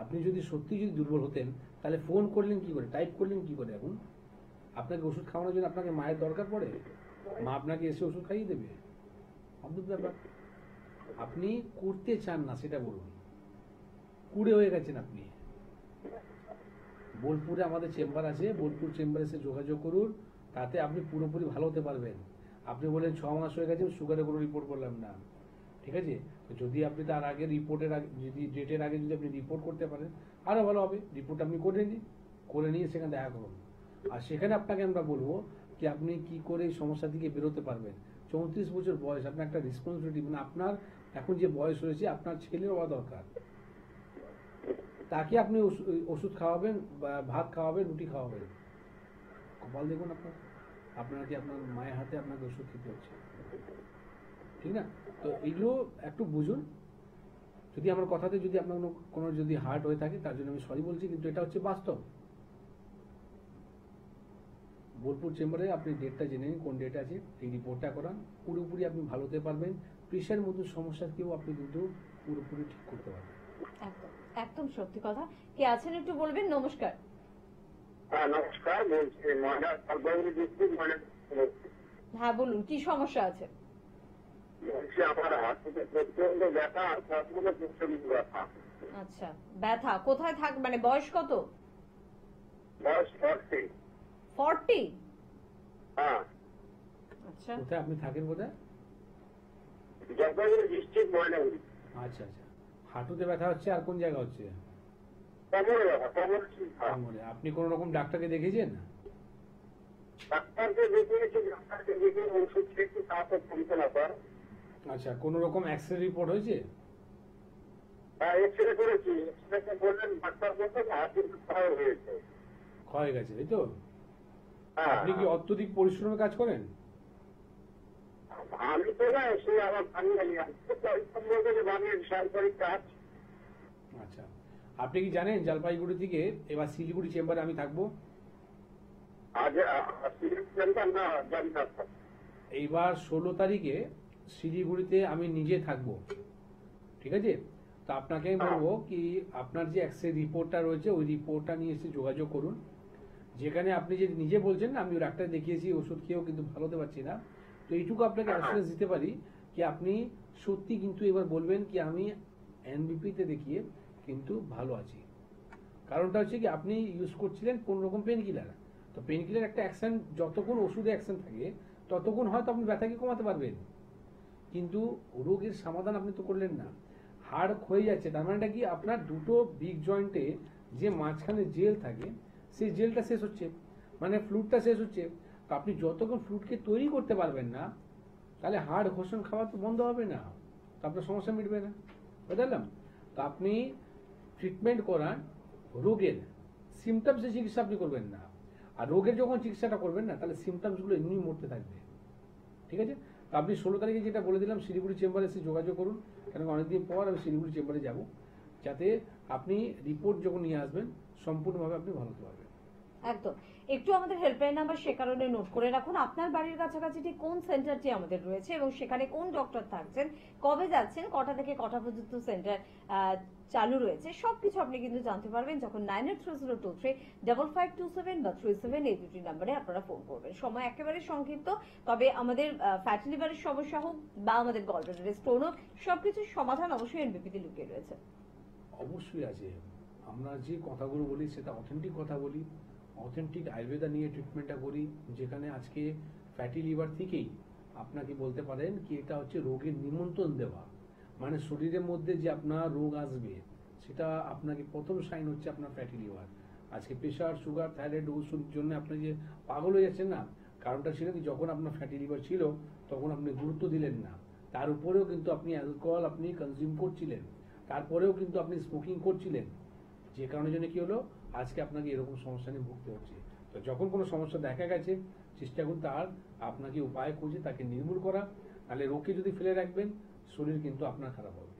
আপনি যদি সত্যি দুর্বল হতেন, তাহলে ফোন করলেন কি করে, টাইপ করলেন কি করে? এখন আপনাকে ওষুধ খাওয়ানোর জন্য আপনাকে মায়ের দরকার পড়ে? মা আপনাকে এসে ওষুধ খাইয়ে দেবে? অদ্ভুত ব্যাপার। আপনি করতে চান না, সেটা বলুন। কুড়ে হয়ে গেছেন আপনি। বোলপুরে আমাদের চেম্বার আছে, বোলপুর চেম্বারে এসে যোগাযোগ করুন, তাতে আপনি পুরোপুরি ভালো হতে পারবেন। আপনি বলেন 6 মাস হয়ে গেছে, সুগারের কোনো রিপোর্ট করলাম না, ঠিক আছে? তো যদি আপনি তার আগে রিপোর্টের আগে যদি ডেটের আগে যদি আপনি রিপোর্ট করতে পারেন, আরো ভালো হবে। রিপোর্ট আপনি করে নিয়ে সেখানে দেখা করুন। আর সেখানে আপনাকে আমরা বলবো কি আপনি কি করে এই সমস্যা থেকে বেরোতে পারবেন। 34 বছর বয়স, আপনার একটা রেসপন্সিবিলিটি, মানে আপনার এখন যে বয়স হয়েছে আপনার ছেলের হওয়া দরকার। তাকে আপনি ওষুধ খাওয়াবেন, ভাত খাওয়াবেন, রুটি খাওয়াবেন। কপাল দেখুন আপনার কি আপনার মায়ের হাতে আপনাকে ওষুধ খেতে হচ্ছে, ঠিক না? তো এইগুলো একটু বুঝুন। যদি আমার কথাতে যদি আপনার কোনো যদি হার্ট হয়ে থাকে তার জন্য আমি সরি বলছি, কিন্তু এটা হচ্ছে বাস্তব। বোলপুর চেম্বারে আপনি ডেটটা জেনে নিন, কোন ডেট আছে, এই রিপোর্টটা করান, পুরোপুরি আপনি ভালো হতে পারবেন। প্রেশার মতো সমস্যাকেও আপনি কিন্তু পুরোপুরি ঠিক করতে পারবেন। একদম একদম সত্যি কথা। কে আছেন একটু বলবেন? নমস্কার। হ্যাঁ নমস্কার, বলছি ময়না জলপাইগুড়ি ডিস্ট্রিক্ট ময়না। হ্যাঁ বলুন, কি সমস্যা আছে? বলছি আমার হাতে প্রচন্ড ব্যথা আর পথগুলো প্রচন্ড ব্যথা। আচ্ছা, ব্যথা কোথায় থাক, মানে বয়স কত? বয়স 40। 40? হ্যাঁ। আচ্ছা কোথায় আপনি থাকেন? কোথায়? জলপাইগুড়ি ডিস্ট্রিক্ট ময়নাগুড়ি। আচ্ছা আচ্ছা, হাঁটুতে ব্যথা হচ্ছে, আর কোন জায়গা হচ্ছে? কোমরে ব্যথা, কোমর ঠিক। কোমরে। আপনি কোন রকম ডাক্তারকে দেখিয়েছেন? ডাক্তারকে দেখিয়েছি, ডাক্তারকে দেখে ওষুধ খেয়েছি, তাতে কমছে না স্যার। আচ্ছা, কোন রকম এক্সরে রিপোর্ট হয়েছে? হ্যাঁ এক্সরে করেছি, এক্সরে বললেন ডাক্তার বলছেন হাত কিন্তু ক্ষয় হয়েছে। ক্ষয় গেছে, তাই তো? হ্যাঁ। আপনি কি অত্যধিক পরিশ্রমের কাজ করেন? আমি তো না, সে আমার বানিয়ে সরকারি কাজ। আচ্ছা, আপনি কি জানেন জলপাইগুড়ি থেকে এবার শিলিগুড়ি চেম্বারে আমি থাকবো? আজ না জানি না। এইবার 16 তারিখে শিলিগুড়িতে আমি নিজে থাকবো, ঠিক আছে? তো আপনাকে আমি বলবো কি আপনার যে এক্সরে রিপোর্টটা রয়েছে ওই রিপোর্টটা নিয়ে এসে যোগাযোগ করুন। যেখানে আপনি যে নিজে বলছেন না আমি ডাক্তার দেখিয়েছি, ওষুধ খেয়েও কিন্তু ভালো হতে পারছি না, তো এইটুকু আপনাকে অ্যাসুরেন্স দিতে পারি কি আপনি সত্যি কিন্তু এবার বলবেন কি আমি এনবিপিতে দেখিয়ে কিন্তু ভালো আছি। কারণটা হচ্ছে কি আপনি ইউজ করছিলেন কোন রকম পেন কিলার। তো পেন কিলার একটা অ্যাকশন, যতক্ষণ ওষুধে অ্যাকশন থাকে ততক্ষণ হয়তো আপনি ব্যথাকে কমাতে পারবেন, কিন্তু রোগের সমাধান আপনি তো করলেন না। হাড় ক্ষয়ে যাচ্ছে, তার মানেটা কি আপনার দুটো বিগ জয়েন্টে যে মাঝখানে জেল থাকে সেই জেলটা শেষ হচ্ছে, মানে ফ্লুইডটা শেষ হচ্ছে। তো আপনি যতক্ষণ ফ্লুইডকে তৈরি করতে পারবেন না তাহলে হাড় ঘোষণ খাওয়া তো বন্ধ হবে না, তো আপনার সমস্যা মিটবে না, বুঝলাম? তো আপনি ট্রিটমেন্ট করান রোগের, সিমটমসের চিকিৎসা আপনি করবেন না। আর রোগের যখন চিকিৎসাটা করবেন না তাহলে সিমটমসগুলো এমনি মরতে থাকবে, ঠিক আছে? তো আপনি 16 তারিখে যেটা বলে দিলাম শিলিগুড়ি চেম্বারে এসে যোগাযোগ করুন, কেন অনেকদিন পর আমি শিলিগুড়ি চেম্বারে যাব, যাতে আপনি রিপোর্ট যখন নিয়ে আসবেন সম্পূর্ণভাবে আপনি ভালো হতে পারবেন। একদম। একটু আমাদের হেল্পলাইন নাম্বার সে কারণে নোট করে রাখুন। আপনার বাড়ির কাছাকাছি ঠিক কোন সেন্টারটি আমাদের রয়েছে এবং সেখানে কোন ডক্টর থাকছেন, কবে যাচ্ছেন, কটা থেকে কটা পর্যন্ত সেন্টার চালু রয়েছে, সবকিছু আপনি কিন্তু জানতে পারবেন যখন 9830235527 বা 37 এই দুটি নাম্বারে আপনারা ফোন করবেন। সময় একেবারে সংক্ষিপ্ত, তবে আমাদের ফ্যাটি লিভারের সমস্যা হোক বা আমাদের গলব্লাডারের স্টোন হোক, সবকিছুর সমাধান অবশ্যই এনবিপিতে লুকিয়ে রয়েছে। অবশ্যই আছে। আমরা যে কথাগুলো বলি সেটা অথেন্টিক কথা বলি, অথেন্টিক আয়ুর্বেদা নিয়ে ট্রিটমেন্টটা করি, যেখানে আজকে ফ্যাটি লিভার থেকেই আপনাকে বলতে পারেন কি এটা হচ্ছে রোগের নিমন্ত্রণ দেওয়া, মানে শরীরের মধ্যে যে আপনার রোগ আসবে সেটা আপনাকে প্রথম সাইন হচ্ছে আপনার ফ্যাটি লিভার। আজকে প্রেশার, সুগার, থাইরয়েড ওষুধের জন্য আপনি যে পাগল হয়ে যাচ্ছেন না, কারণটা ছিল কি যখন আপনার ফ্যাটি লিভার ছিল তখন আপনি গুরুত্ব দিলেন না, তার উপরেও কিন্তু আপনি অ্যালকোহল আপনি কনজিউম করছিলেন, তারপরেও কিন্তু আপনি স্মোকিং করছিলেন, যে কারণের জন্য কি হলো আজকে আপনাকে এরকম সমস্যা নিয়ে ভুগতে হচ্ছে। তো যখন কোনো সমস্যা দেখা গেছে চেষ্টা করুন তার আপনাকে উপায় খুঁজে তাকে নির্মূল করা, তাহলে রোগকে যদি ফেলে রাখবেন শরীর কিন্তু আপনার খারাপ হবে।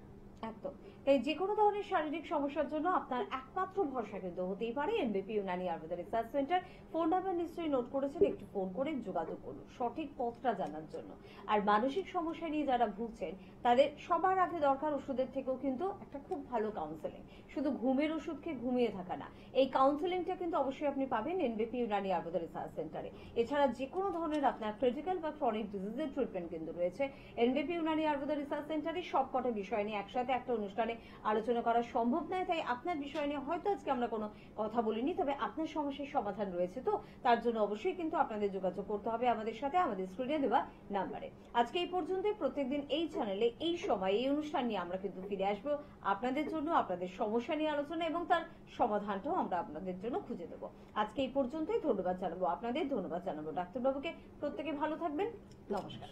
একদম। তাই যে কোনো ধরনের শারীরিক সমস্যার জন্য আপনার একমাত্র ভরসা কিন্তু হতেই পারে এনবিপি Unani Ayurveda research centre. Phone number নিশ্চয়ই নোট করেছেন, একটু ফোন করে যোগাযোগ করুন সঠিক পথটা জানার জন্য। আর মানসিক সমস্যা নিয়ে যারা ভুগছেন তাদের সবার আগে দরকার ওষুধের থেকেও কিন্তু একটা খুব ভালো কাউন্সেলিং। শুধু ঘুমের ওষুধ খেয়ে ঘুমিয়ে থাকা না, এই কাউন্সেলিংটা কিন্তু অবশ্যই আপনি পাবেন এনবিপি ইউনানি আয়ুর্বেদা রিসার্চ সেন্টারে। এছাড়া যে কোনো ধরনের আপনার ক্রিটিক্যাল বা ক্রনিক ডিজিজের ট্রিটমেন্ট কিন্তু রয়েছে এনবিপি ইউনানি আয়ুর্বেদা রিসার্চ সেন্টারে। সবকটা বিষয় নিয়ে একসাথে একটা অনুষ্ঠানে এখানে আলোচনা করা সম্ভব নয়, তাই আপনার বিষয় নিয়ে হয়তো আজকে আমরা কোনো কথা বলিনি, তবে আপনার সমস্যার সমাধান রয়েছে, তো তার জন্য অবশ্যই কিন্তু আপনাদের যোগাযোগ করতে হবে আমাদের সাথে আমাদের স্ক্রিনে দেওয়া নাম্বারে। আজকে এই পর্যন্ত। প্রত্যেকদিন এই চ্যানেলে এই সময় এই অনুষ্ঠান নিয়ে আমরা কিন্তু ফিরে আসবো আপনাদের জন্য, আপনাদের সমস্যা নিয়ে আলোচনা এবং তার সমাধানটাও আমরা আপনাদের জন্য খুঁজে দেবো। আজকে এই পর্যন্তই। ধন্যবাদ জানাবো আপনাদের, ধন্যবাদ জানাবো ডাক্তারবাবুকে। প্রত্যেকে ভালো থাকবেন। নমস্কার।